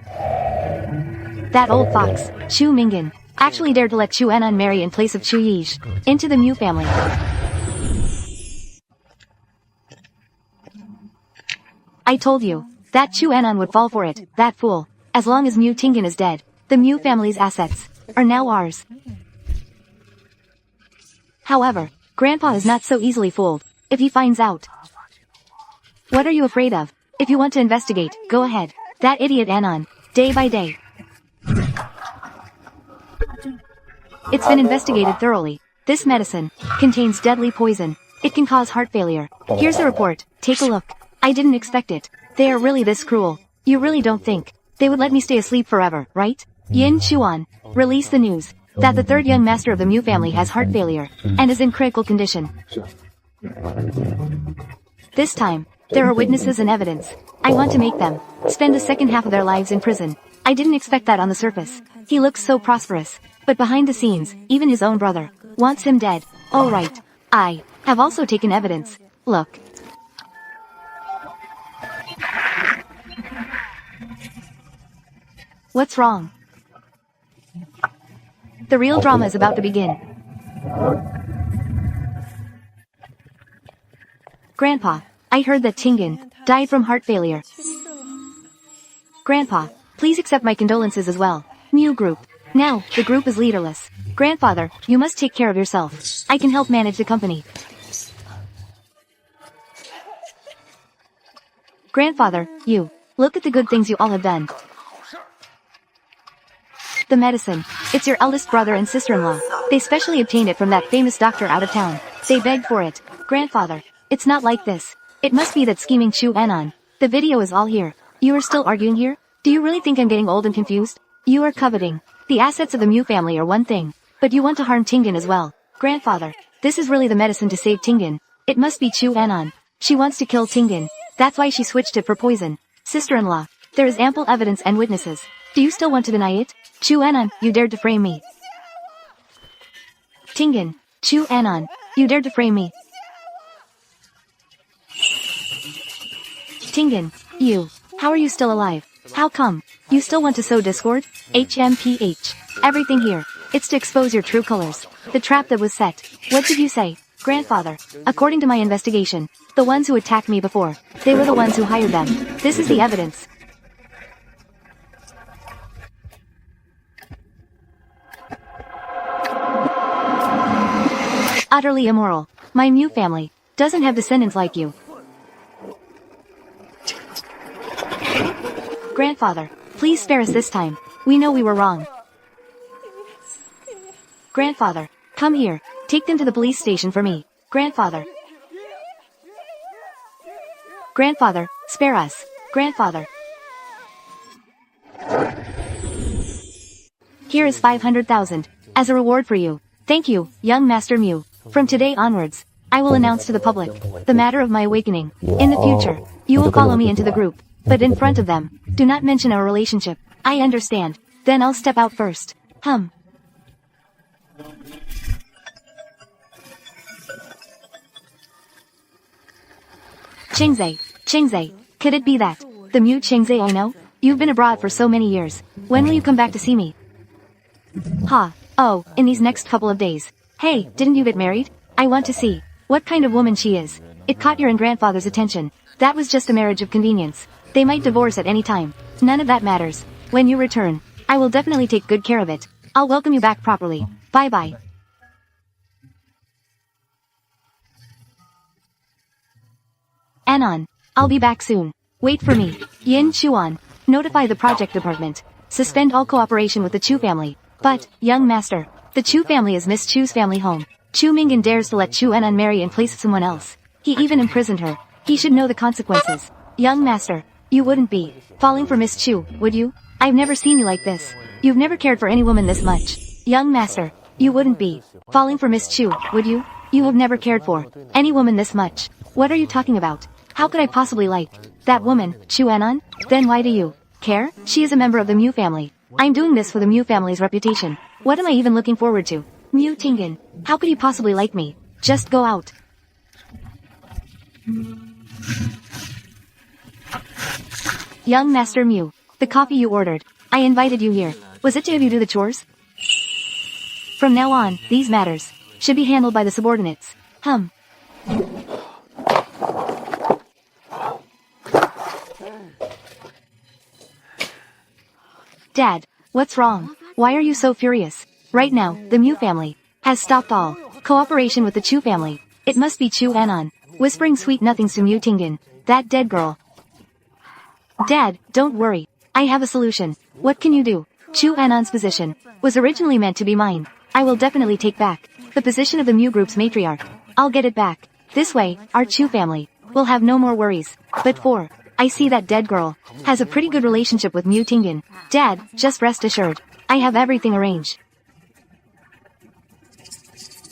That old fox, Chu Mingin, actually dared to let Chu Anon marry in place of Chu Yij. Into the Mu family. I told you, that Chu Anon would fall for it, that fool. As long as Mu Tingin is dead, the Mu family's assets are now ours. However, Grandpa is not so easily fooled, if he finds out. What are you afraid of? If you want to investigate, go ahead. That idiot Anon, day by day. It's been investigated thoroughly. This medicine contains deadly poison. It can cause heart failure. Here's the report, take a look. I didn't expect it. They are really this cruel. You really don't think they would let me stay asleep forever, right? Yin Chuan, release the news that the third young master of the Mu family has heart failure and is in critical condition. This time, there are witnesses and evidence. I want to make them spend the second half of their lives in prison. I didn't expect that on the surface. He looks so prosperous, but behind the scenes, even his own brother wants him dead. All right. I have also taken evidence. Look. What's wrong? The real drama is about to begin. Grandpa, I heard that Tingin died from heart failure. Grandpa, please accept my condolences as well. Mu group. Now, the group is leaderless. Grandfather, you must take care of yourself. I can help manage the company. Grandfather, you. Look at the good things you all have done. The medicine. It's your eldest brother and sister-in-law. They specially obtained it from that famous doctor out of town. They begged for it. Grandfather, it's not like this. It must be that scheming Chu Anon. The video is all here. You are still arguing here? Do you really think I'm getting old and confused? You are coveting the assets of the Mu family are one thing, but you want to harm Tingin as well. Grandfather, this is really the medicine to save Tingin. It must be Chu Anon. She wants to kill Tingin. That's why she switched it for poison. Sister-in-law, there is ample evidence and witnesses. Do you still want to deny it? Chu Anon, you dared to frame me. Tingin, Chu Anon, you dared to frame me. Tingin, you. How are you still alive? How come? You still want to sow discord? HMPH. Everything here. It's to expose your true colors. The trap that was set. What did you say? Grandfather, according to my investigation, the ones who attacked me before, they were the ones who hired them. This is the evidence. Utterly immoral. My Mu family doesn't have descendants like you. Grandfather, please spare us this time. We know we were wrong. Grandfather, come here. Take them to the police station for me. Grandfather. Grandfather, spare us. Grandfather. Here is 500,000 as a reward for you. Thank you, young Master Mu. From today onwards, I will announce to the public the matter of my awakening. In the future, you will follow me into the group, but in front of them, do not mention our relationship. I understand. Then I'll step out first. Chingze, could it be that the Mu Chingze I know? You've been abroad for so many years. When will you come back to see me? Oh, in these next couple of days. Hey, didn't you get married? I want to see what kind of woman she is. It caught your and grandfather's attention. That was just a marriage of convenience. They might divorce at any time. None of that matters. When you return, I will definitely take good care of it. I'll welcome you back properly. Bye-bye. Anon, I'll be back soon. Wait for me. Yin Chuan, notify the project department. Suspend all cooperation with the Chu family. But, young master, the Chu family is Miss Chu's family home. Chu Mingin dares to let Chu Anon marry in place of someone else. He even imprisoned her. He should know the consequences. Young master, you wouldn't be falling for Miss Chu, would you? I've never seen you like this. You've never cared for any woman this much. Young master, you wouldn't be falling for Miss Chu, would you? You have never cared for any woman this much. What are you talking about? How could I possibly like that woman, Chu Anon? Then why do you care? She is a member of the Mu family. I'm doing this for the Mu family's reputation. What am I even looking forward to? Mu Tingin, how could you possibly like me? Just go out. Young Master Mu, the coffee you ordered. I invited you here. Was it to have you do the chores? From now on, these matters should be handled by the subordinates. Dad, what's wrong? Why are you so furious? Right now, the Mew family has stopped all cooperation with the Chu family. It must be Chu Anon, whispering sweet nothings to Mew Tingin, that dead girl. Dad, don't worry. I have a solution. What can you do? Chu Anon's position was originally meant to be mine. I will definitely take back the position of the Mew group's matriarch. I'll get it back. This way, our Chu family will have no more worries. But I see that dead girl has a pretty good relationship with Mew Tingin. Dad, just rest assured. I have everything arranged.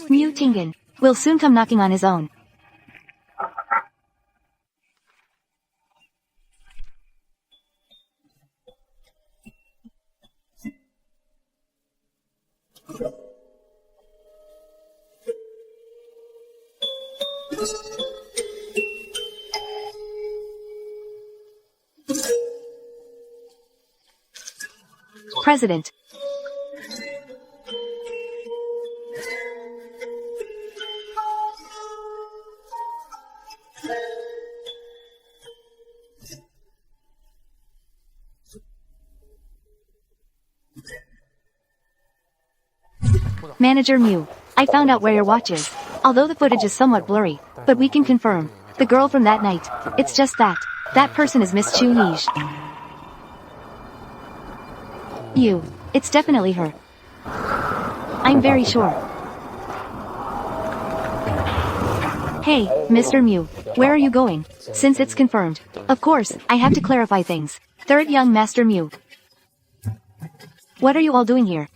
Mew Tingin will soon come knocking on his own. President. Manager Mew, I found out where your watch is. Although the footage is somewhat blurry, but we can confirm. The girl from that night. It's just that person is Miss Chu Yij. It's definitely her. I'm very sure. Hey, Mr. Mew, where are you going? Since it's confirmed. Of course, I have to clarify things. Third young Master Mew. What are you all doing here?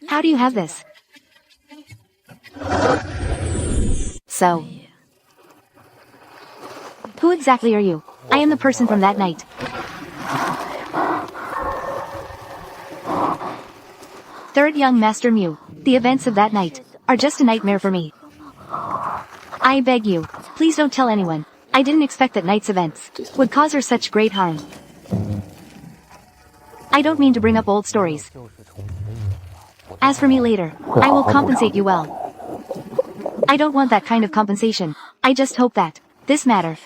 How do you have this? So, who exactly are you? I am the person from that night. Third young Master Mew, the events of that night are just a nightmare for me. I beg you, please don't tell anyone. I didn't expect that night's events would cause her such great harm. I don't mean to bring up old stories. As for me later, I will compensate you well. I don't want that kind of compensation. I just hope that this matter.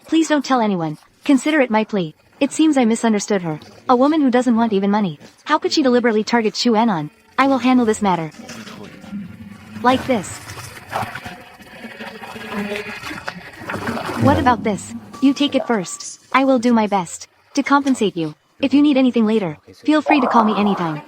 Please don't tell anyone. Consider it my plea. It seems I misunderstood her. A woman who doesn't want even money. How could she deliberately target Chu Anon? I will handle this matter. Like this. What about this? You take it first. I will do my best to compensate you. If you need anything later, feel free to call me anytime.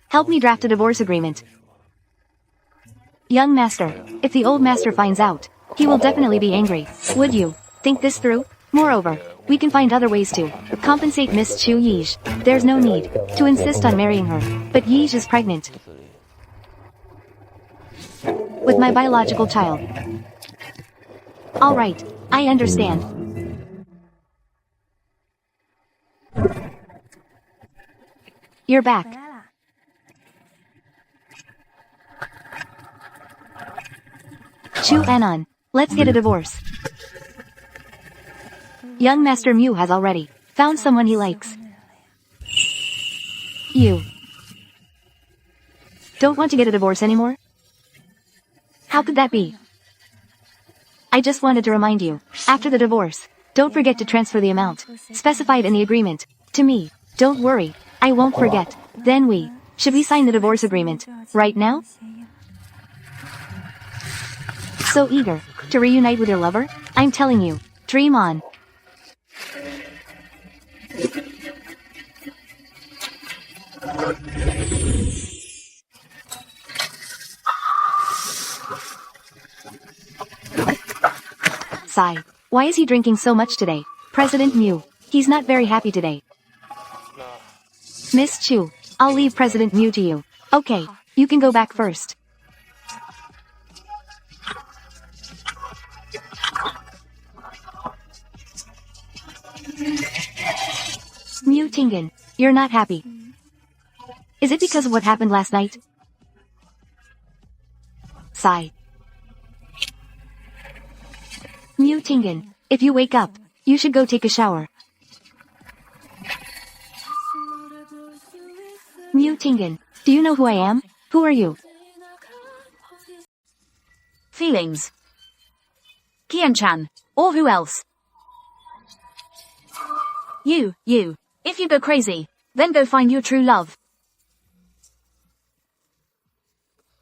Help me draft a divorce agreement. Young master, if the old master finds out, he will definitely be angry. Would you think this through? Moreover, we can find other ways to compensate Miss Chu Yij. There's no need to insist on marrying her, but Yij is pregnant with my biological child. Alright, I understand. You're back. Chu Anon, let's get a divorce. Young Master Mew has already found someone he likes. You don't want to get a divorce anymore? How could that be? I just wanted to remind you, after the divorce, don't forget to transfer the amount specified in the agreement to me. Don't worry, I won't forget. Then should we sign the divorce agreement right now? So eager to reunite with your lover? I'm telling you, dream on. Sigh. Why is he drinking so much today? President Mew. He's not very happy today. Miss Chu, I'll leave President Mew to you. Okay, you can go back first. Tingen, you're not happy. Is it because of what happened last night? Sigh. Tingen, if you wake up, you should go take a shower. Tingen, do you know who I am? Who are you? Feelings. Kian-chan. Or who else? You. If you go crazy, then go find your true love.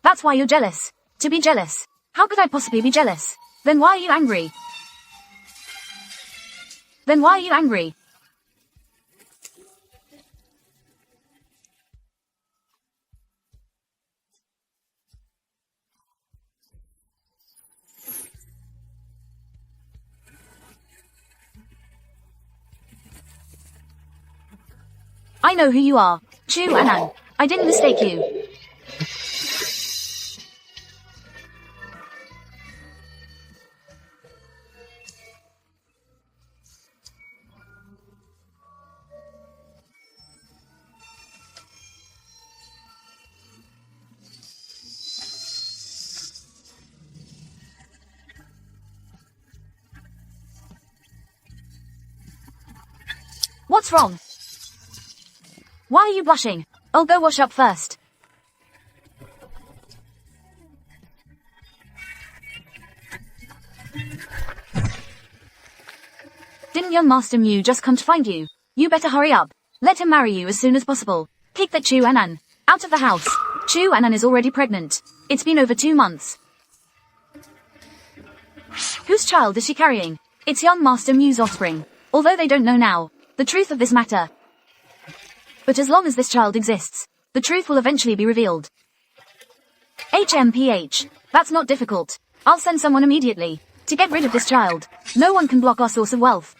That's why you're jealous. To be jealous. How could I possibly be jealous? Then why are you angry? I know who you are. Chu Anan. I didn't mistake you. What's wrong? Why are you blushing? I'll go wash up first. Didn't young Master Mew just come to find you? You better hurry up. Let him marry you as soon as possible. Kick that Chu Anan out of the house. Chu Anan is already pregnant. It's been over 2 months. Whose child is she carrying? It's young Master Mew's offspring. Although they don't know now the truth of this matter. But as long as this child exists, the truth will eventually be revealed. HMPH. That's not difficult. I'll send someone immediately to get rid of this child. No one can block our source of wealth.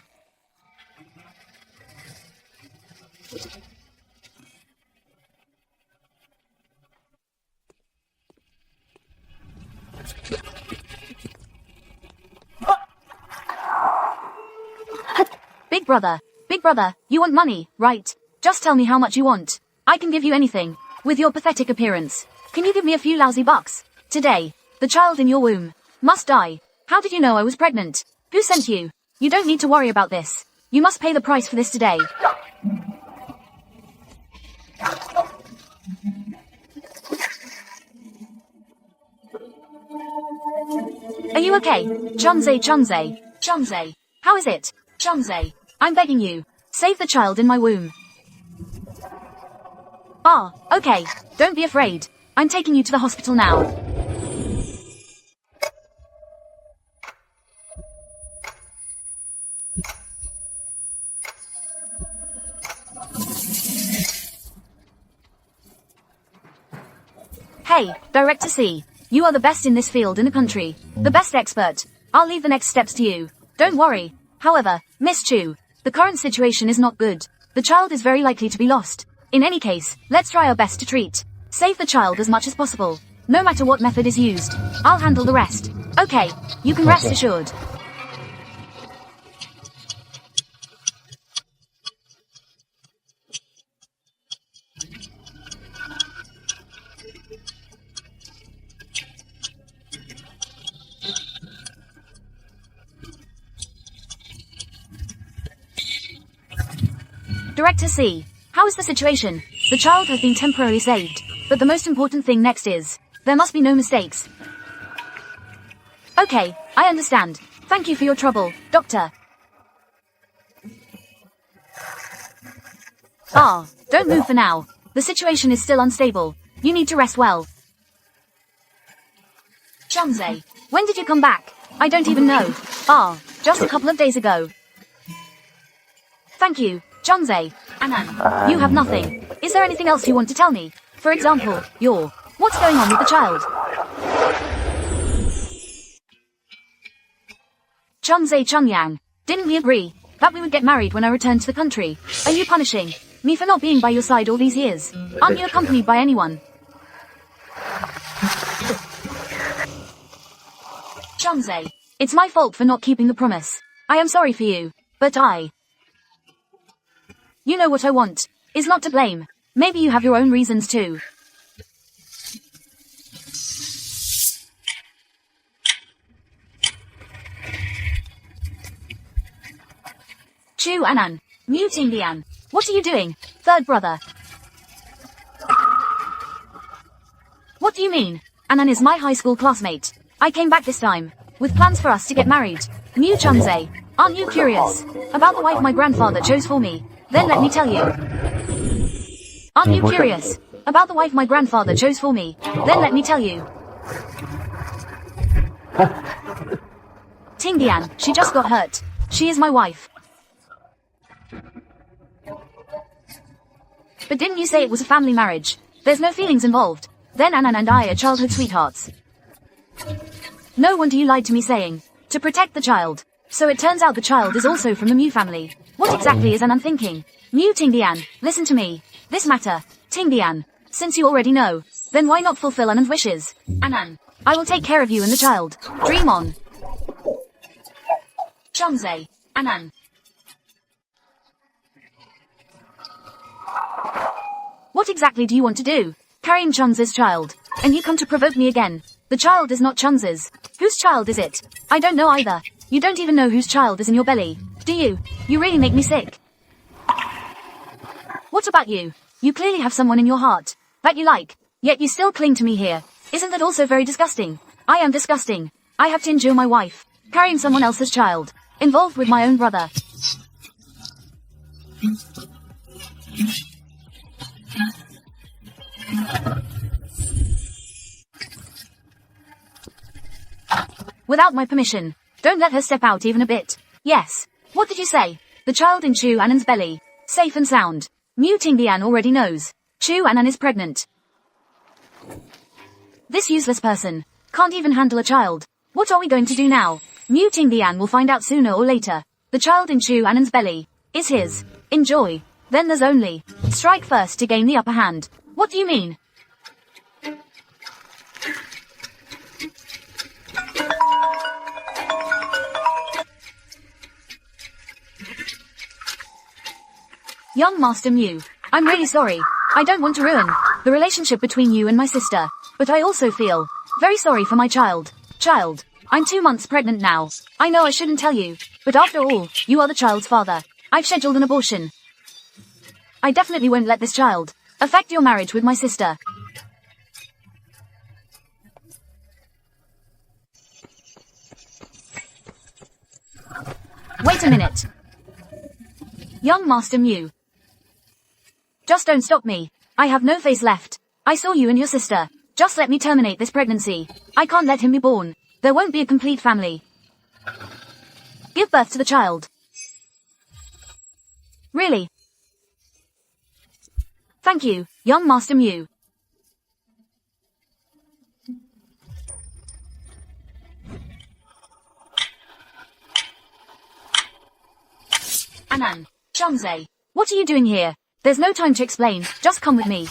Big brother, you want money, right? Just tell me how much you want. I can give you anything. With your pathetic appearance. Can you give me a few lousy bucks? Today, the child in your womb must die. How did you know I was pregnant? Who sent you? You don't need to worry about this. You must pay the price for this today. Are you okay? Chunze. How is it? Chunze, I'm begging you. Save the child in my womb. Ah, okay. Don't be afraid. I'm taking you to the hospital now. Hey, Director C. You are the best in this field in the country. The best expert. I'll leave the next steps to you. Don't worry. However, Miss Chu, the current situation is not good. The child is very likely to be lost. In any case, let's try our best to treat. Save the child as much as possible. No matter what method is used. I'll handle the rest. Okay, you can rest assured. Director C. How is the situation? The child has been temporarily saved, but the most important thing next is, there must be no mistakes. Okay, I understand. Thank you for your trouble, Doctor. Don't move for now. The situation is still unstable. You need to rest well. Chunze, when did you come back? I don't even know. Just a couple of days ago. Thank you, Chunze. Anan, you have nothing. Is there anything else you want to tell me? For example, what's going on with the child? Chunze Chunyang, didn't we agree that we would get married when I returned to the country? Are you punishing me for not being by your side all these years? Aren't you accompanied by anyone? Chunze, it's my fault for not keeping the promise. I am sorry for you, but You know what I want. Is not to blame. Maybe you have your own reasons too. Chu Anan. Mu Tinglian. What are you doing? Third brother. What do you mean? Anan is my high school classmate. I came back this time, with plans for us to get married. Mu Chunze. Aren't you curious? About the wife my grandfather chose for me. Then let me tell you. Aren't you curious? About the wife my grandfather chose for me. Then let me tell you. Tinglian, she just got hurt. She is my wife. But didn't you say it was a family marriage? There's no feelings involved. Then Anan and I are childhood sweethearts. No wonder you lied to me saying, to protect the child. So it turns out the child is also from the Mu family. What exactly is Anan thinking? Mu Tinglian, listen to me. This matter, Tinglian, since you already know, then why not fulfill Anan's wishes? Anan, I will take care of you and the child. Dream on. Chunze, Anan. What exactly do you want to do? Carrying Chunze's child. And you come to provoke me again. The child is not Chunze's. Whose child is it? I don't know either. You don't even know whose child is in your belly. Do you? You really make me sick. What about you? You clearly have someone in your heart that you like, yet you still cling to me here. Isn't that also very disgusting? I am disgusting. I have to endure my wife carrying someone else's child, involved with my own brother. Without my permission. Don't let her step out even a bit. Yes. What did you say? The child in Chu Anan's belly. Safe and sound. Mu Tinglian already knows. Chu Anan is pregnant. This useless person can't even handle a child. What are we going to do now? Mu Tinglian will find out sooner or later. The child in Chu Anan's belly is his. Enjoy. Then there's only strike first to gain the upper hand. What do you mean? Young Master Mu, I'm really sorry. I don't want to ruin the relationship between you and my sister, but I also feel very sorry for my child. Child, I'm 2 months pregnant now. I know I shouldn't tell you, but after all, you are the child's father. I've scheduled an abortion. I definitely won't let this child affect your marriage with my sister. Wait a minute. Young Master Mu. Just don't stop me. I have no face left. I saw you and your sister. Just let me terminate this pregnancy. I can't let him be born. There won't be a complete family. Give birth to the child. Really? Thank you, young Master Mu. Anan, Chunze, what are you doing here? There's no time to explain, just come with me.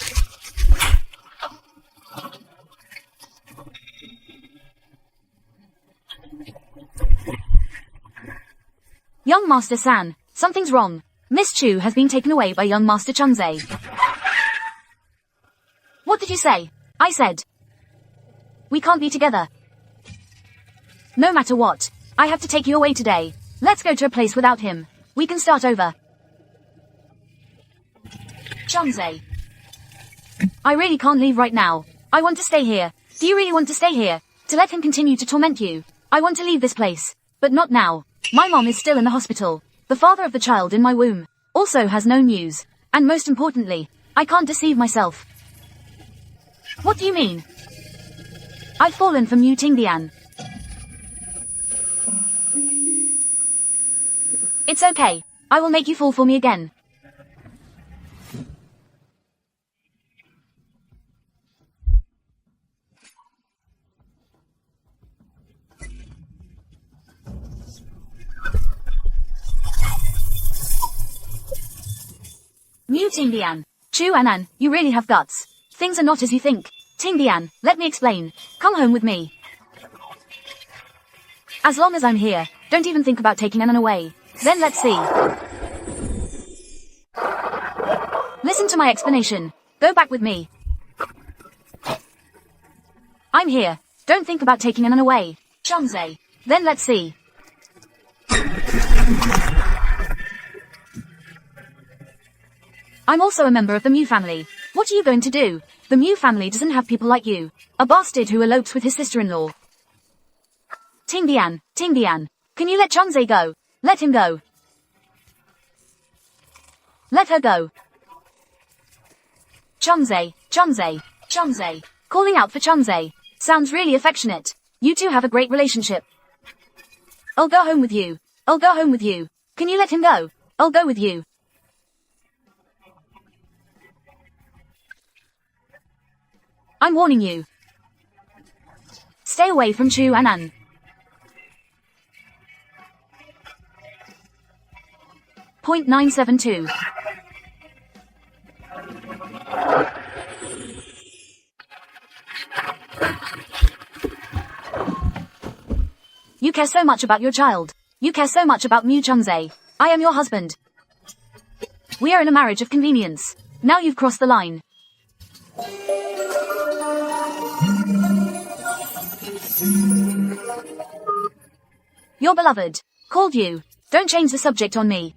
Young Master San, something's wrong. Miss Chu has been taken away by young Master Chunze. What did you say? I said we can't be together. No matter what, I have to take you away today. Let's go to a place without him. We can start over. Chunze. I really can't leave right now. I want to stay here. Do you really want to stay here? To let him continue to torment you? I want to leave this place. But not now. My mom is still in the hospital. The father of the child in my womb also has no news. And most importantly, I can't deceive myself. What do you mean? I've fallen for Mu Tinglian. It's okay. I will make you fall for me again. Mu Tinglian. Chu Anan, you really have guts. Things are not as you think. Tinglian, let me explain. Come home with me. As long as I'm here, don't even think about taking Anan away. Then let's see. my explanation. Go back with me. I'm here. Don't think about taking Anan away. Changze. Then let's see. I'm also a member of the Mew family. What are you going to do? The Mew family doesn't have people like you. A bastard who elopes with his sister-in-law. Tingdian, can you let Changze go? Let him go. Let her go. Changze. Calling out for Changze. Sounds really affectionate. You two have a great relationship. I'll go home with you. Can you let him go? I'll go with you. I'm warning you. Stay away from Chu Anan. .972. You care so much about your child. You care so much about Mew Changze. I am your husband. We are in a marriage of convenience. Now you've crossed the line. Your beloved called you. Don't change the subject on me.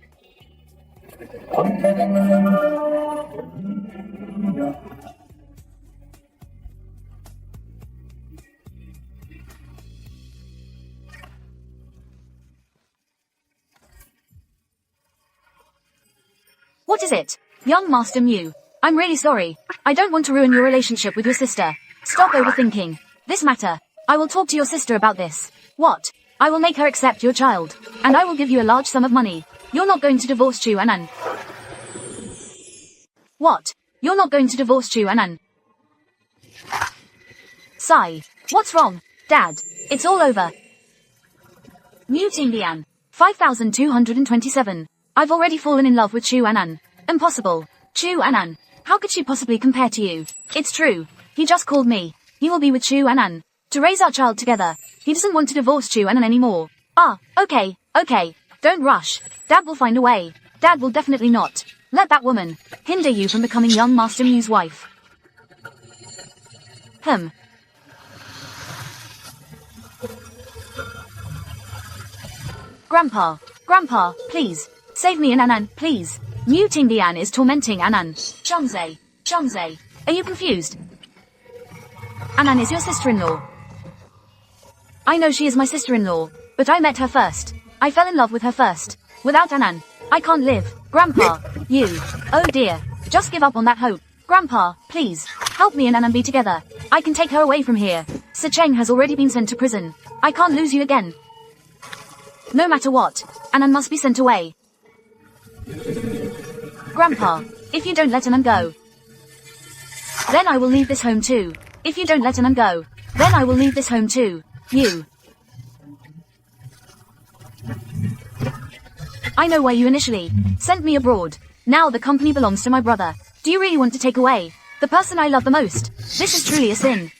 What is it? Young Master Mew. I'm really sorry. I don't want to ruin your relationship with your sister. Stop overthinking this matter. I will talk to your sister about this. What? I will make her accept your child. And I will give you a large sum of money. You're not going to divorce Chu Anan. What? You're not going to divorce Chu Anan. Sigh. What's wrong? Dad. It's all over. Mew Tinglian. 5227. I've already fallen in love with Chu Anan. Impossible. Chu Anan. How could she possibly compare to you? It's true. He just called me. He will be with Chu Anan. To raise our child together. He doesn't want to divorce Chu Anan anymore. Ah, okay. Don't rush. Dad will find a way. Dad will definitely not let that woman hinder you from becoming young Master Mew's wife. Grandpa, please. Save me and Anan, please. Mew Tinglian is tormenting Anan. Changze. Are you confused? Anan is your sister-in-law. I know she is my sister-in-law, but I met her first. I fell in love with her first. Without Anan, I can't live. Grandpa, you. Oh dear. Just give up on that hope. Grandpa, please. Help me and Anan be together. I can take her away from here. Secheng has already been sent to prison. I can't lose you again. No matter what, Anan must be sent away. Grandpa, if you don't let Anan go, then I will leave this home too. If you don't let Anan go, then I will leave this home too. You. I know why you initially sent me abroad. Now the company belongs to my brother. Do you really want to take away the person I love the most? This is truly a sin.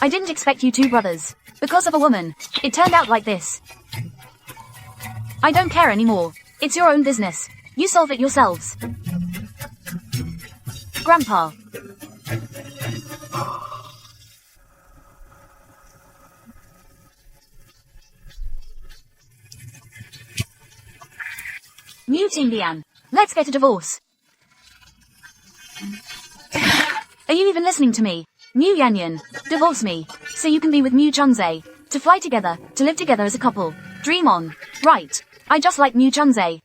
I didn't expect you two brothers. Because of a woman, it turned out like this. I don't care anymore. It's your own business. You solve it yourselves. Grandpa. Mew Tinglian. Let's get a divorce. Are you even listening to me? Mew Yanyan. Divorce me. So you can be with Mew Changze. To fly together, to live together as a couple. Dream on. Right. I just like Mew Changze.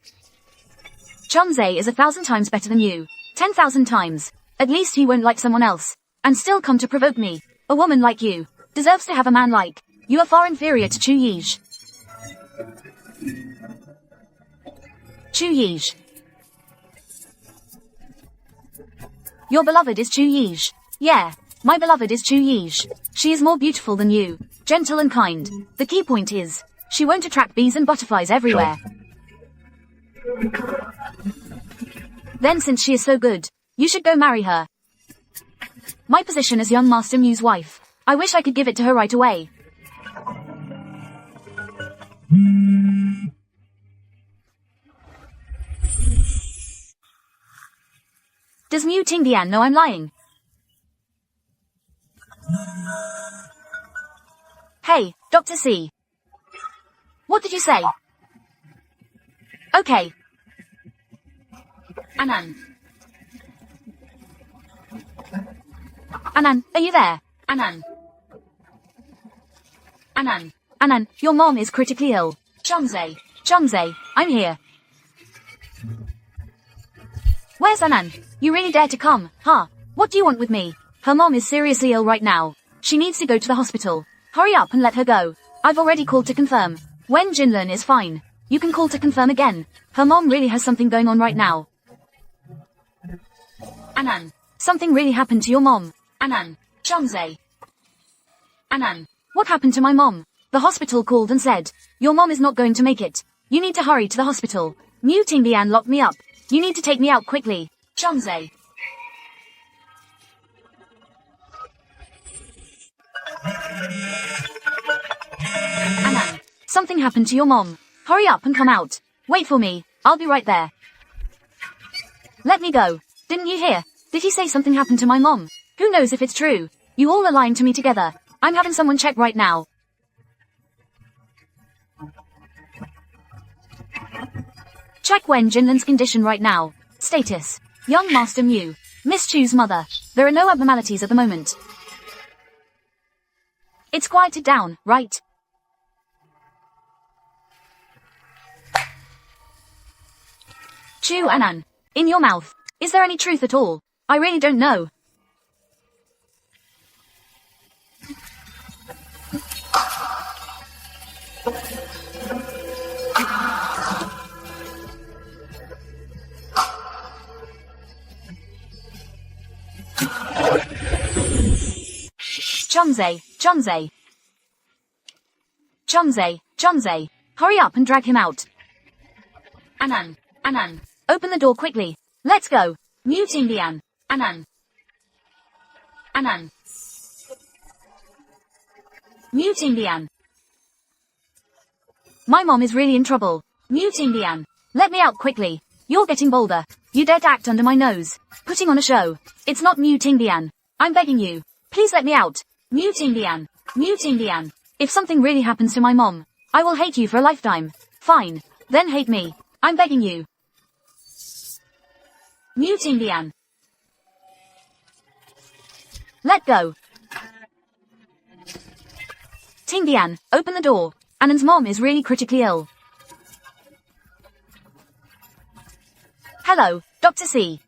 Changze is 1,000 times better than you. 10,000 times. At least he won't like someone else. And still come to provoke me. A woman like you deserves to have a man like you. Are far inferior to Chu Yij. Chu Yij. Your beloved is Chu Yij. Yeah, my beloved is Chu Yij. She is more beautiful than you. Gentle and kind. The key point is, she won't attract bees and butterflies everywhere. Then since she is so good, you should go marry her. My position as young Master Mew's wife, I wish I could give it to her right away. Does Mu Tingdian know I'm lying? Hey, Dr. C. What did you say? Okay. Anan. Anan, are you there? Anan. Anan. Anan, your mom is critically ill. Chongze. Chongze, I'm here. Where's Anan? You really dare to come, huh? What do you want with me? Her mom is seriously ill right now. She needs to go to the hospital. Hurry up and let her go. I've already called to confirm. When Jinlun is fine, you can call to confirm again. Her mom really has something going on right now. Anan. Something really happened to your mom. Anan. Chongze. Anan. What happened to my mom? The hospital called and said, your mom is not going to make it. You need to hurry to the hospital. Mu Tingdian locked me up. You need to take me out quickly. Chongze. Anan. Something happened to your mom. Hurry up and come out. Wait for me. I'll be right there. Let me go. Didn't you hear? Did he say something happened to my mom? Who knows if it's true? You all are lying to me together. I'm having someone check right now. Check Wen Jinlun's condition right now. Status. Young Master Mu. Miss Chu's mother. There are no abnormalities at the moment. It's quieted down, right? Chu Anan. In your mouth. Is there any truth at all? I really don't know. Chongze, Chongze. Chongze, Chongze. Hurry up and drag him out. Anan, Anan. Open the door quickly. Let's go. Mu Tingdian. Anan. Anan. Mu Tingdian. My mom is really in trouble. Mu Tingdian. Let me out quickly. You're getting bolder. You dare to act under my nose. Putting on a show. It's not Mu Tingdian. I'm begging you. Please let me out. Mu Tingdian. Mu Tingdian. If something really happens to my mom, I will hate you for a lifetime. Fine. Then hate me. I'm begging you. Mu Tingdian. Let go. Tingdian, open the door. Anan's mom is really critically ill. Hello, Dr. C.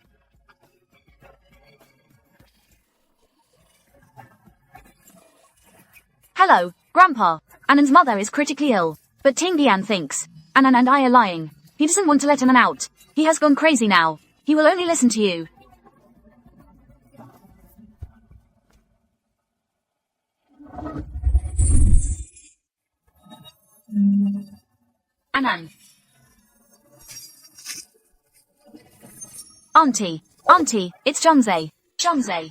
Hello, Grandpa. Anan's mother is critically ill, but Tingdian thinks Anan and I are lying. He doesn't want to let Anan out. He has gone crazy now. He will only listen to you. Anan. Auntie, it's Chongze. Chongze.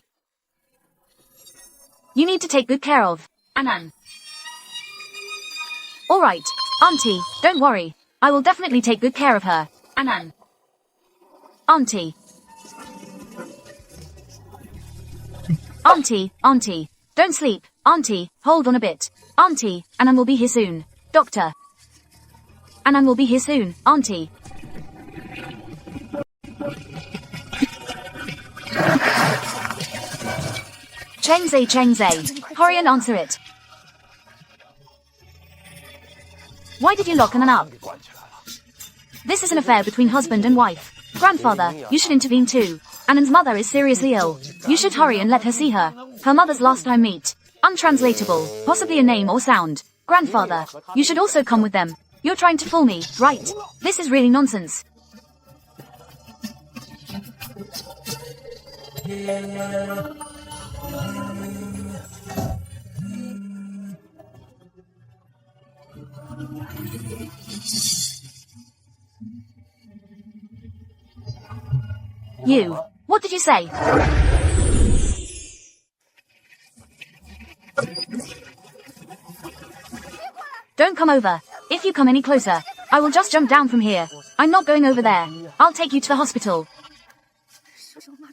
You need to take good care of Anan. Alright, Auntie, don't worry. I will definitely take good care of her. Anan. Auntie, don't sleep. Auntie, hold on a bit. Auntie, Anan will be here soon. Doctor. Anan will be here soon, Auntie. Chengze, hurry and answer it. Why did you lock Anan up? This is an affair between husband and wife. Grandfather, you should intervene too. Anan's mother is seriously ill. You should hurry and let her see her. Her mother's last time meet. Untranslatable, possibly a name or sound. Grandfather, you should also come with them. You're trying to fool me, right? This is really nonsense. You. What did you say? Don't come over. If you come any closer, I will just jump down from here. I'm not going over there. I'll take you to the hospital.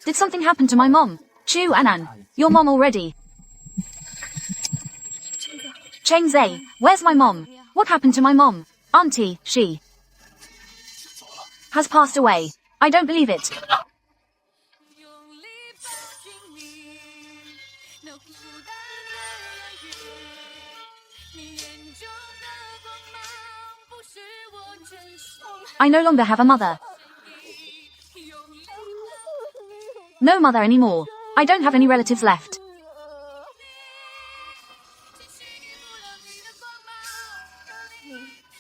Did something happen to my mom? Chu Anan. Your mom already. Cheng Zai, where's my mom? What happened to my mom? Auntie, she has passed away. I don't believe it. I no longer have a mother. No mother anymore. I don't have any relatives left.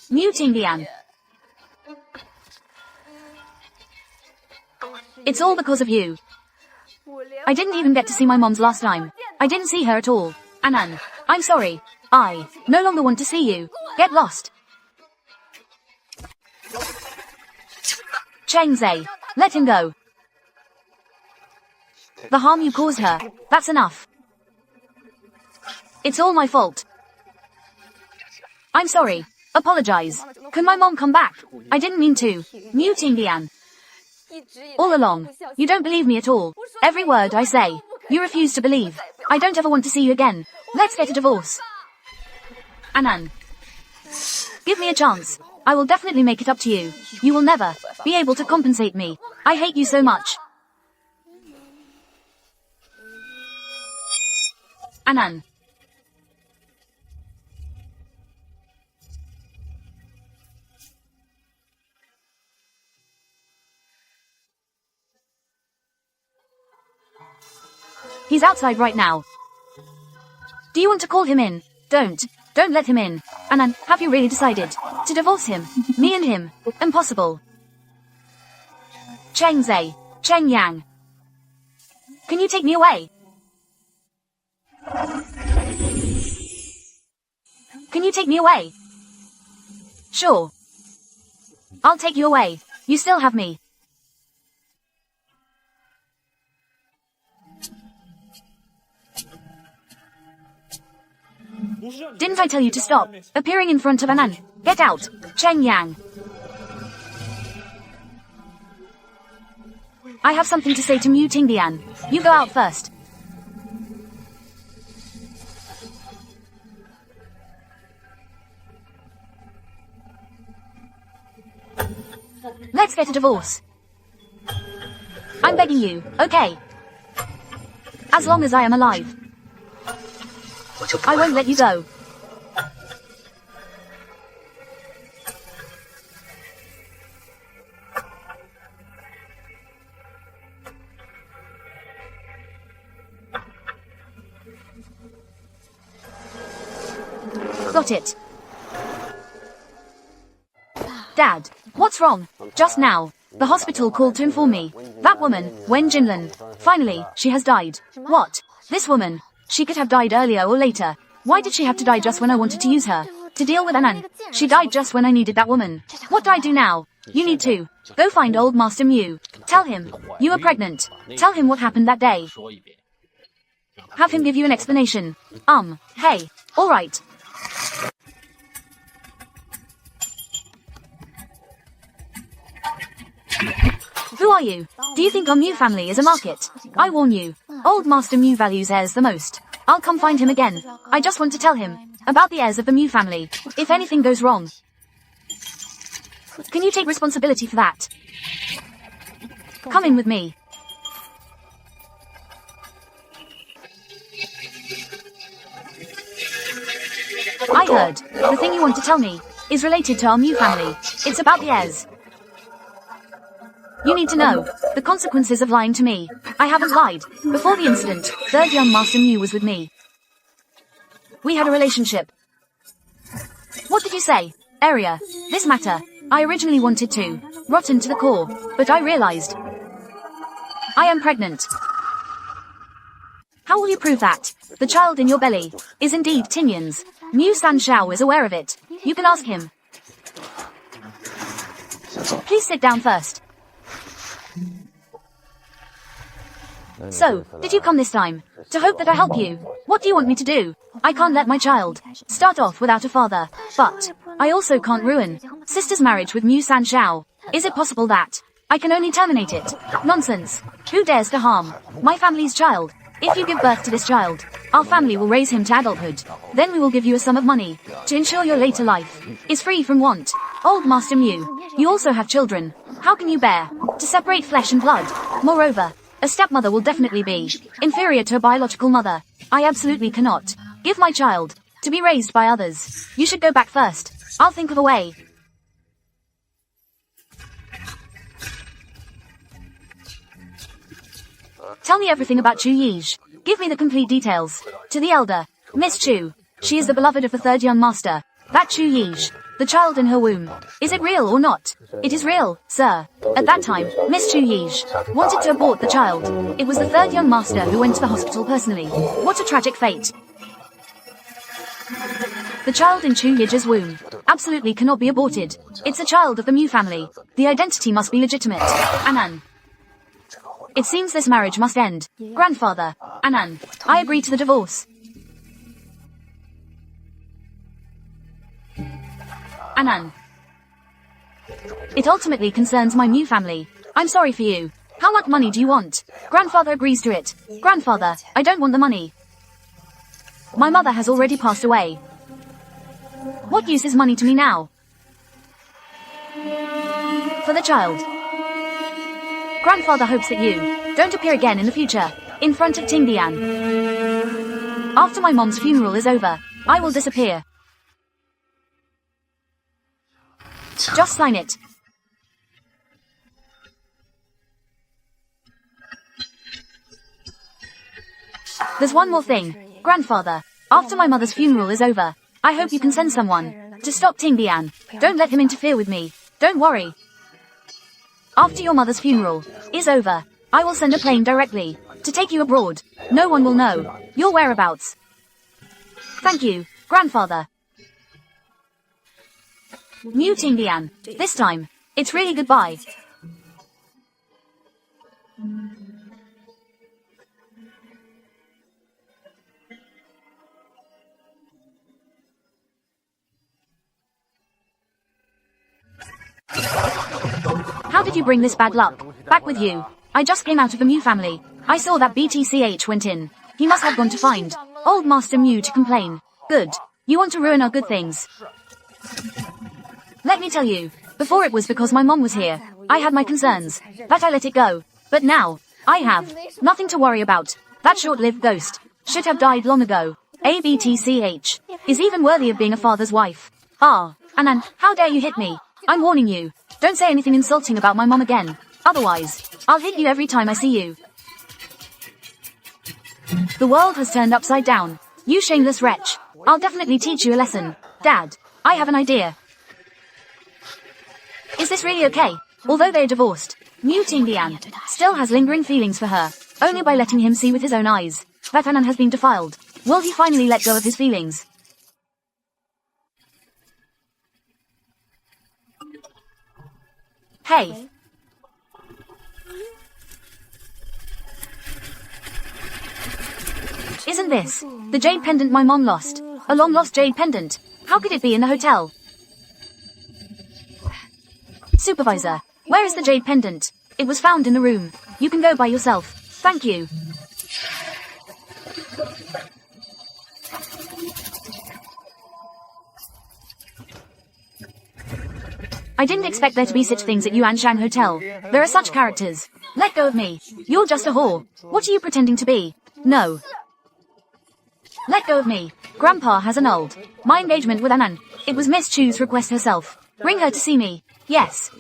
Mu Tingyang. It's all because of you. I didn't even get to see my mom's last time. I didn't see her at all. Anan, I'm sorry. I no longer want to see you. Get lost. Cheng Zai, let him go. The harm you caused her, that's enough. It's all my fault. I'm sorry. Apologize. Can my mom come back? I didn't mean to. Mu Tingyang. All along, you don't believe me at all. Every word I say, you refuse to believe. I don't ever want to see you again. Let's get a divorce. Anan. Give me a chance. I will definitely make it up to you. You will never be able to compensate me. I hate you so much. Anan. He's outside right now. Do you want to call him in? Don't let him in. Anan, have you really decided to divorce him? Me and him? Impossible. Cheng Zai, Cheng Yang. Can you take me away? Can you take me away? Sure. I'll take you away. You still have me. Didn't I tell you to stop appearing in front of Anan? Get out, Cheng Yang. I have something to say to Mu Tingyang. You go out first. Let's get a divorce. I'm begging you, okay? As long as I am alive, I won't let you go. Got it. Dad, what's wrong? Just now, the hospital called to inform me. That woman, Wen Jinlin, finally, she has died. What? This woman? She could have died earlier or later. Why did she have to die just when I wanted to use her? To deal with Anan. She died just when I needed that woman. What do I do now? You need to go find old Master Mu. Tell him you were pregnant. Tell him what happened that day. Have him give you an explanation. Hey. Alright. Who are you? Do you think our Mu family is a market? I warn you, old Master Mu values heirs the most. I'll come find him again. I just want to tell him about the heirs of the Mu family. If anything goes wrong, can you take responsibility for that? Come in with me. I heard the thing you want to tell me is related to our Mu family. It's about the heirs. You need to know the consequences of lying to me. I haven't lied. Before the incident, third young Master Mu was with me. We had a relationship. What did you say? Area. This matter. I originally wanted to rotten to the core, but I realized I am pregnant. How will you prove that? The child in your belly is indeed Tinyan's. Mu San Shao is aware of it. You can ask him. Please sit down first. So, did you come this time to hope that I help you? What do you want me to do? I can't let my child start off without a father, but I also can't ruin sister's marriage with Mu San Shao. Is it possible that I can only terminate it? Nonsense. Who dares to harm my family's child? If you give birth to this child, our family will raise him to adulthood. Then we will give you a sum of money to ensure your later life is free from want. Old Master Mew, you also have children. How can you bear to separate flesh and blood? Moreover, a stepmother will definitely be inferior to a biological mother. I absolutely cannot give my child to be raised by others. You should go back first. I'll think of a way. Tell me everything about Chu Yij. Give me the complete details. To the elder, Miss Chu. She is the beloved of the third young master. That Chu Yij, the child in her womb. Is it real or not? It is real, sir. At that time, Miss Chu Yij wanted to abort the child. It was the third young master who went to the hospital personally. What a tragic fate. The child in Chu Yij's womb absolutely cannot be aborted. It's a child of the Mew family. The identity must be legitimate. Anan. It seems this marriage must end. Grandfather, Anan, I agree to the divorce. Anan. It ultimately concerns my Mew family. I'm sorry for you. How much money do you want? Grandfather agrees to it. Grandfather, I don't want the money. My mother has already passed away. What use is money to me now? For the child. Grandfather hopes that you don't appear again in the future, in front of Tingbian. After my mom's funeral is over, I will disappear. Just sign it. There's one more thing, Grandfather. After my mother's funeral is over, I hope you can send someone to stop Tingbian. Don't let him interfere with me. Don't worry. After your mother's funeral is over, I will send a plane directly to take you abroad. No one will know your whereabouts. Thank you, Grandfather. Mew Tingbian. This time, it's really goodbye. How did you bring this bad luck back with you? I just came out of the Mew family. I saw that BTCH went in. He must have gone to find old Master Mew to complain. Good. You want to ruin our good things. Let me tell you, before it was because my mom was here. I had my concerns, that I let it go. But now, I have nothing to worry about. That short-lived ghost should have died long ago. ABTCH is even worthy of being a father's wife. Ah, Anan, how dare you hit me? I'm warning you. Don't say anything insulting about my mom again. Otherwise, I'll hit you every time I see you. The world has turned upside down. You shameless wretch. I'll definitely teach you a lesson. Dad, I have an idea. Is this really okay? Although they are divorced, Mew Tingbian still has lingering feelings for her. Only by letting him see with his own eyes that Anan has been defiled, will he finally let go of his feelings. Hey. Isn't this the jade pendant my mom lost? A long-lost jade pendant. How could it be in the hotel? Supervisor, where is the jade pendant? It was found in the room. You can go by yourself. Thank you. I didn't expect there to be such things at Yuanshan Hotel. There are such characters. Let go of me. You're just a whore. What are you pretending to be? No. Let go of me. Grandpa has annulled my engagement with Anan. It was Miss Chu's request herself. Bring her to see me. Yes.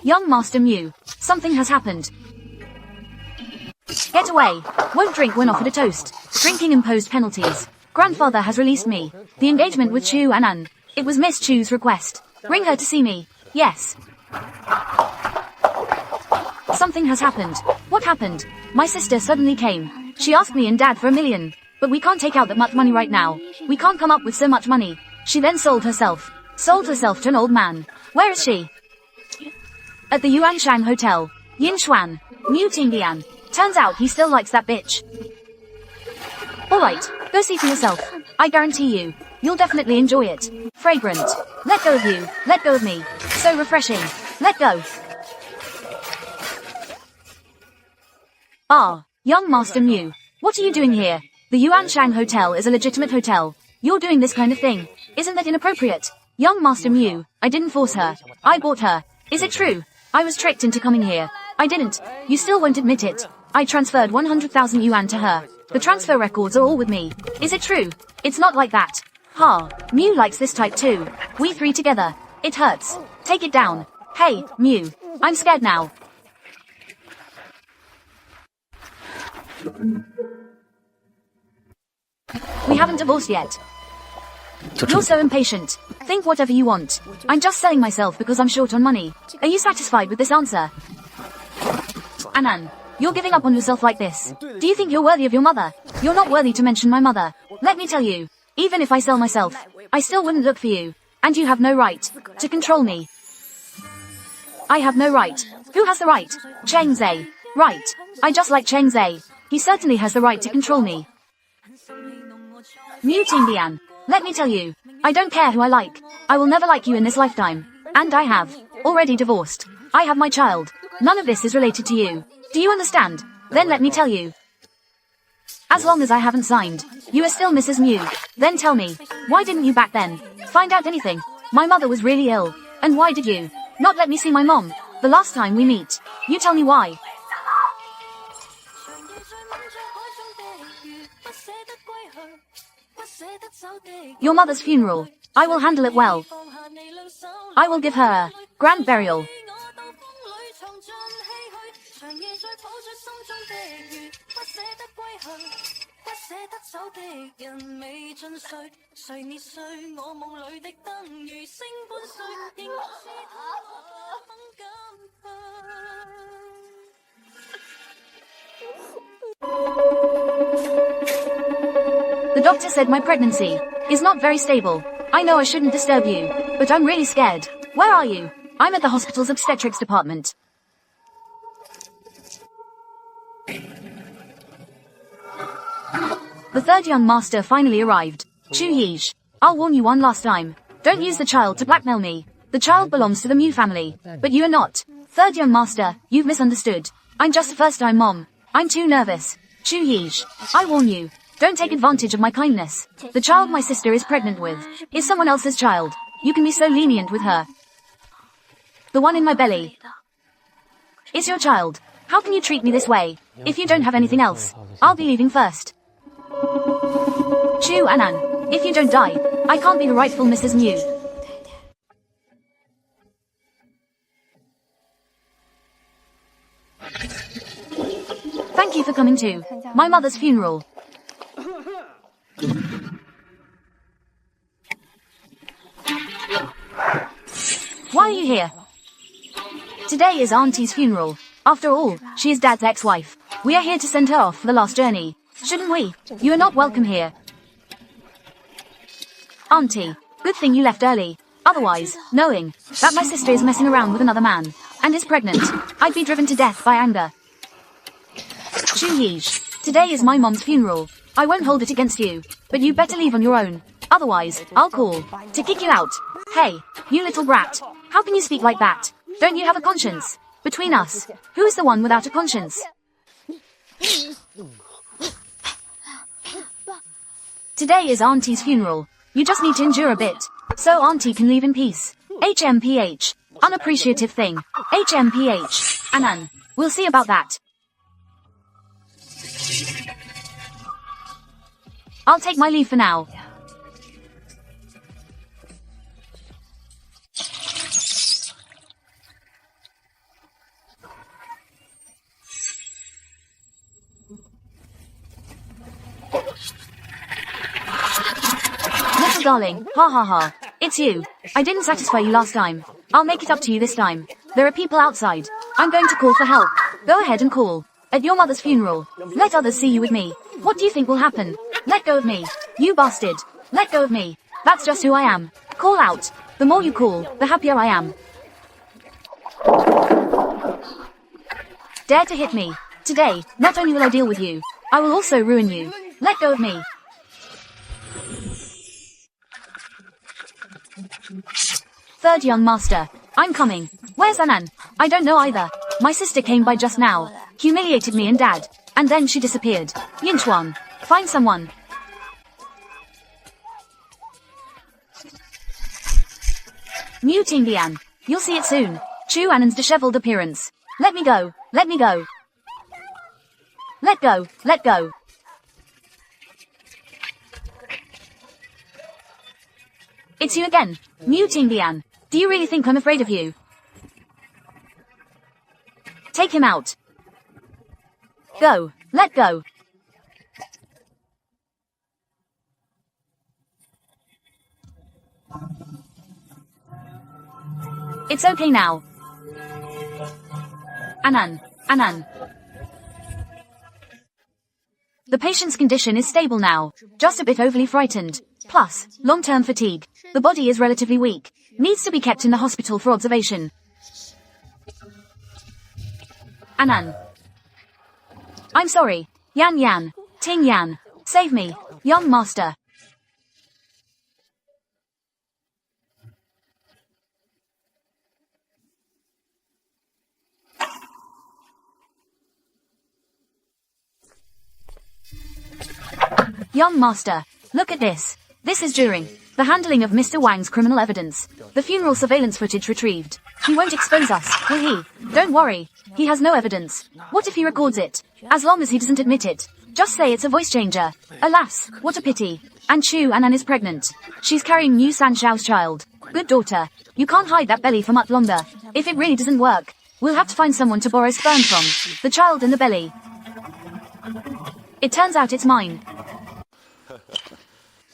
Young Master Mew. Something has happened. Get away. Won't drink when offered a toast. Drinking imposed penalties. Grandfather has released me. The engagement with Chu Anan. It was Miss Chu's request. Bring her to see me. Yes. Something has happened. What happened? My sister suddenly came. She asked me and Dad for $1 million. But we can't take out that much money right now. We can't come up with so much money. She then sold herself. Sold herself to an old man. Where is she? At the Yuanshan Hotel. Yin Xuan. Mew Tingbian. Turns out he still likes that bitch. Alright, go see for yourself. I guarantee you, you'll definitely enjoy it. Fragrant. Let go of you. Let go of me. So refreshing. Let go. Ah, young Master Mew. What are you doing here? The Yuanshang Hotel is a legitimate hotel. You're doing this kind of thing. Isn't that inappropriate? Young Master Mew, I didn't force her. I bought her. Is it true? I was tricked into coming here. I didn't. You still won't admit it. I transferred 100,000 yuan to her. The transfer records are all with me. Is it true? It's not like that. Ha, Mew likes this type too. We three together. It hurts. Take it down. Hey, Mew. I'm scared now. We haven't divorced yet. You're so impatient. Think whatever you want. I'm just selling myself because I'm short on money. Are you satisfied with this answer? Anan, you're giving up on yourself like this. Do you think you're worthy of your mother? You're not worthy to mention my mother. Let me tell you, even if I sell myself, I still wouldn't look for you. And you have no right to control me. I have no right. Who has the right? Cheng Zhe. Right. I just like Cheng Zhe. He certainly has the right to control me. Mu Tingdian. Let me tell you, I don't care who I like. I will never like you in this lifetime. And I have already divorced. I have my child. None of this is related to you. Do you understand? Then let me tell you. As long as I haven't signed, you are still Mrs. Mew. Then tell me, why didn't you back then find out anything? My mother was really ill. And why did you not let me see my mom the last time we meet? You tell me why. Your mother's funeral. I will handle it well. I will give her a grand burial. The doctor said my pregnancy is not very stable. I know I shouldn't disturb you, but I'm really scared. Where are you? I'm at the hospital's obstetrics department. The third young master finally arrived. Chu Yish. I'll warn you one last time. Don't use the child to blackmail me. The child belongs to the Mew family, but you are not. Third young master, you've misunderstood. I'm just a first-time mom. I'm too nervous. Chu Yish. I warn you. Don't take advantage of my kindness. The child my sister is pregnant with is someone else's child. You can be so lenient with her. The one in my belly is your child. How can you treat me this way? If you don't have anything else, I'll be leaving first. Chu Anan, if you don't die, I can't be the rightful Mrs. Mew. Thank you for coming to my mother's funeral. Why are you here? Today is Auntie's funeral. After all, she is Dad's ex-wife. We are here to send her off for the last journey. Shouldn't we? You are not welcome here. Auntie, good thing you left early. Otherwise, knowing that my sister is messing around with another man and is pregnant, I'd be driven to death by anger. Chu Yish, today is my mom's funeral. I won't hold it against you, but you better leave on your own. Otherwise, I'll call to kick you out. Hey, you little brat. How can you speak like that? Don't you have a conscience? Between us, who is the one without a conscience? Today is Auntie's funeral. You just need to endure a bit, so Auntie can leave in peace. HMPH. Unappreciative thing. HMPH. Anan. We'll see about that. I'll take my leave for now. Little darling, ha ha ha. It's you. I didn't satisfy you last time. I'll make it up to you this time. There are people outside. I'm going to call for help. Go ahead and call. At your mother's funeral. Let others see you with me. What do you think will happen? Let go of me. You bastard. Let go of me. That's just who I am. Call out. The more you call, the happier I am. Dare to hit me. Today, not only will I deal with you, I will also ruin you. Let go of me. Third young master. I'm coming. Where's Anan? I don't know either. My sister came by just now. Humiliated me and Dad. And then she disappeared. Yinchuan. Find someone. Mu Tinglian. You'll see it soon. Chu Annan's disheveled appearance. Let me go. Let me go. Let go. Let go. It's you again. Mu Tinglian. Do you really think I'm afraid of you? Take him out. Go. Let go. It's okay now. Annan. Annan. The patient's condition is stable now, just a bit overly frightened. Plus, long-term fatigue. The body is relatively weak. Needs to be kept in the hospital for observation. Annan. I'm sorry. Yan Yan. Ting Yan. Save me. Young master. Young master. Look at this. This is during the handling of Mr. Wang's criminal evidence. The funeral surveillance footage retrieved. He won't expose us, will he? Don't worry. He has no evidence. What if he records it? As long as he doesn't admit it. Just say it's a voice changer. Alas, what a pity. And Chu Annan is pregnant. She's carrying Mu San Xiao's child. Good daughter. You can't hide that belly for much longer. If it really doesn't work, we'll have to find someone to borrow sperm from. The child in the belly. It turns out it's mine.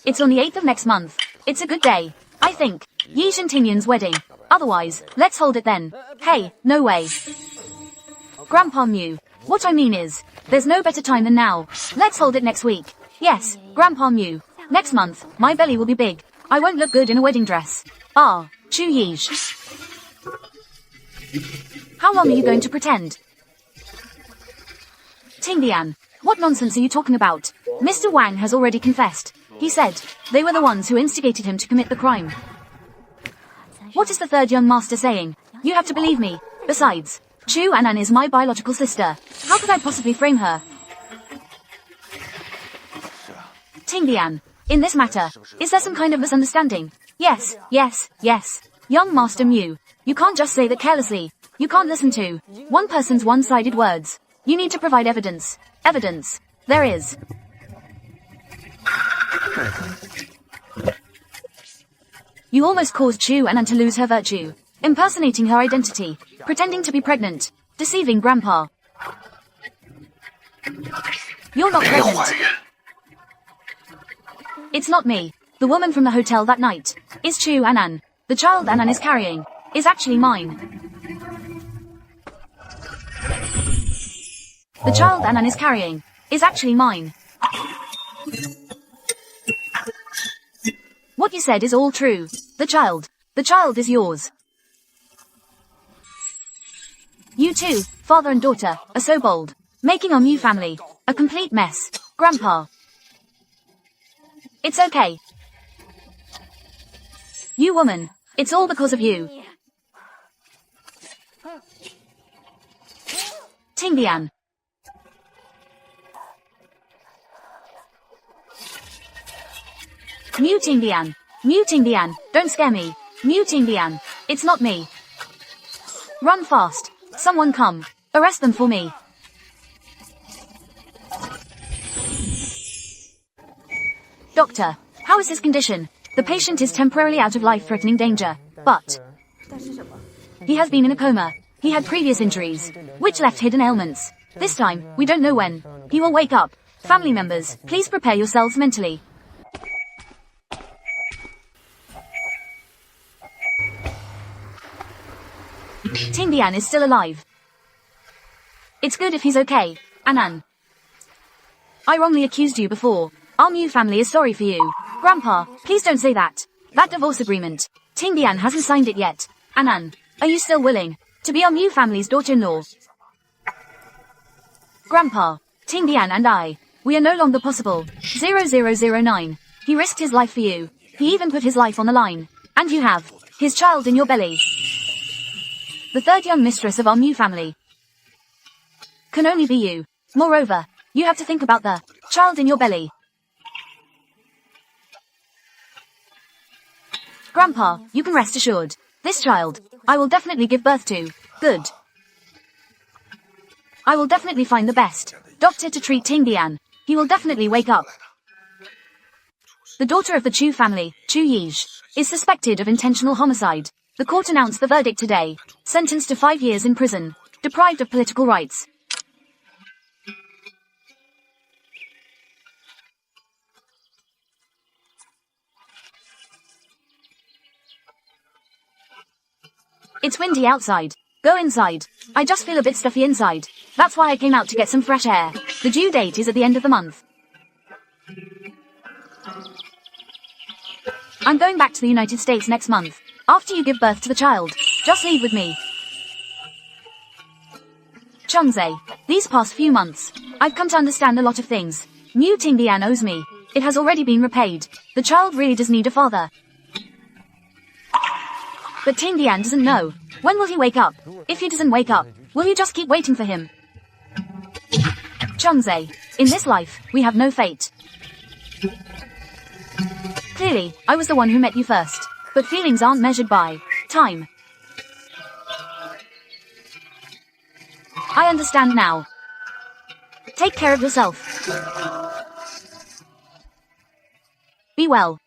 It's on the 8th of next month. It's a good day. I think. Yi Shintinyan's wedding. Otherwise, let's hold it then. Hey, no way. Grandpa Mu. What I mean is, there's no better time than now. Let's hold it next week. Yes, Grandpa Mu. Next month, my belly will be big. I won't look good in a wedding dress. Ah, Chu Yish. How long are you going to pretend? Tinglian. What nonsense are you talking about? Mr. Wang has already confessed. He said they were the ones who instigated him to commit the crime. What is the third young master saying? You have to believe me. Besides, Chu Annan is my biological sister. How could I possibly frame her? Tinglian. In this matter, is there some kind of misunderstanding? Yes, yes, yes. Young Master Mu. You can't just say that carelessly. You can't listen to one person's one-sided words. You need to provide evidence. Evidence. There is. You almost caused Chu Annan to lose her virtue. Impersonating her identity. Pretending to be pregnant. Deceiving Grandpa. You're not pregnant. It's not me. The woman from the hotel that night is Chu Annan. The child Annan is carrying is actually mine. The child Annan is carrying is actually mine. What you said is all true. The child is yours. You two, father and daughter, are so bold. Making our new family a complete mess. Grandpa. It's okay. You woman, it's all because of you. Tinglian. Mu Tinglian. Mu Tinglian, don't scare me. Mu Tinglian, it's not me. Run fast. Someone come. Arrest them for me. Doctor, how is his condition? The patient is temporarily out of life-threatening danger, but he has been in a coma. He had previous injuries, which left hidden ailments. This time, we don't know when. He will wake up. Family members, please prepare yourselves mentally. Tinglian is still alive. It's good if he's okay. Annan. I wrongly accused you before. Our Mu family is sorry for you. Grandpa, please don't say that. That divorce agreement. Tinglian hasn't signed it yet. Annan, are you still willing to be our Mu family's daughter-in-law? Grandpa, Tinglian and I, we are no longer possible. 0009. He risked his life for you. He even put his life on the line. And you have his child in your belly. The third young mistress of our Mu family can only be you. Moreover, you have to think about the child in your belly. Grandpa, you can rest assured. This child, I will definitely give birth to. Good. I will definitely find the best doctor to treat Tingdian. He will definitely wake up. The daughter of the Chu family, Chu Yij, is suspected of intentional homicide. The court announced the verdict today. Sentenced to 5 years in prison. Deprived of political rights. It's windy outside. Go inside. I just feel a bit stuffy inside. That's why I came out to get some fresh air. The due date is at the end of the month. I'm going back to the United States next month. After you give birth to the child, just leave with me. Chongze, these past few months, I've come to understand a lot of things. Mu Tingdian owes me. It has already been repaid. The child really does need a father. But Tingdian doesn't know. When will he wake up? If he doesn't wake up, will you just keep waiting for him? Chongze, in this life, we have no fate. Clearly, I was the one who met you first. But feelings aren't measured by time. I understand now. Take care of yourself. Be well.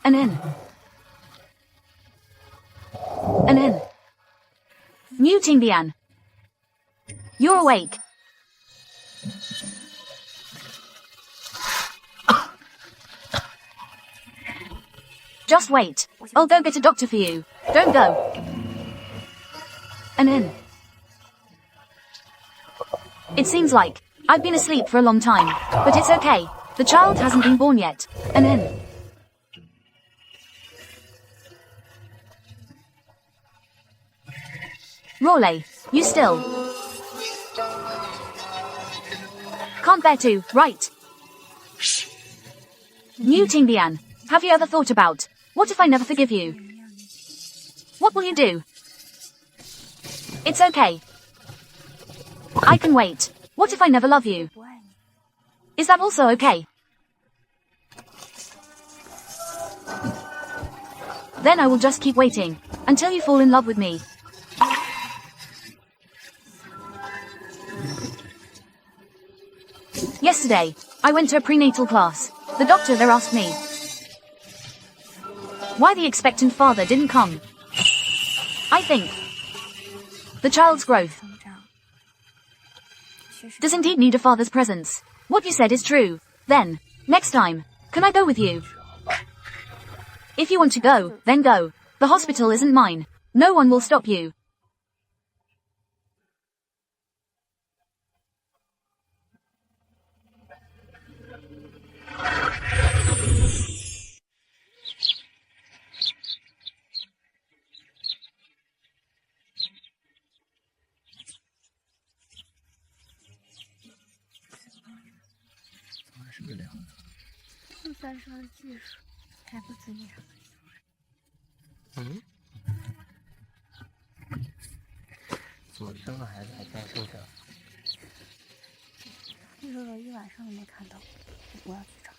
An inn. An inn. Mu Tingdian. You're awake. Just wait. I'll go get a doctor for you. Don't go. An inn. It seems like I've been asleep for a long time, but it's okay. The child hasn't been born yet. An inn. Raleigh, you still can't bear to, right? Mu Tingdian, have you ever thought about, what if I never forgive you? What will you do? It's okay. I can wait. What if I never love you? Is that also okay? Then I will just keep waiting, until you fall in love with me. Yesterday, I went to a prenatal class. The doctor there asked me why the expectant father didn't come. I think the child's growth does indeed need a father's presence. What you said is true. Then, next time, can I go with you? If you want to go, then go. The hospital isn't mine. No one will stop you.嗯，怎么生了孩子还在受伤？你说了一晚上都没看到，我要去找。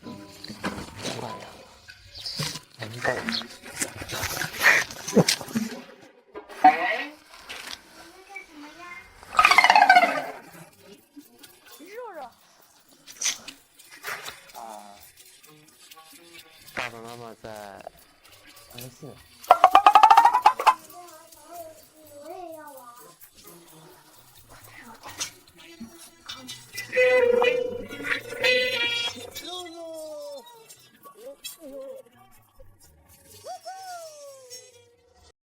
晚呀，完蛋了。爸爸妈妈在安信。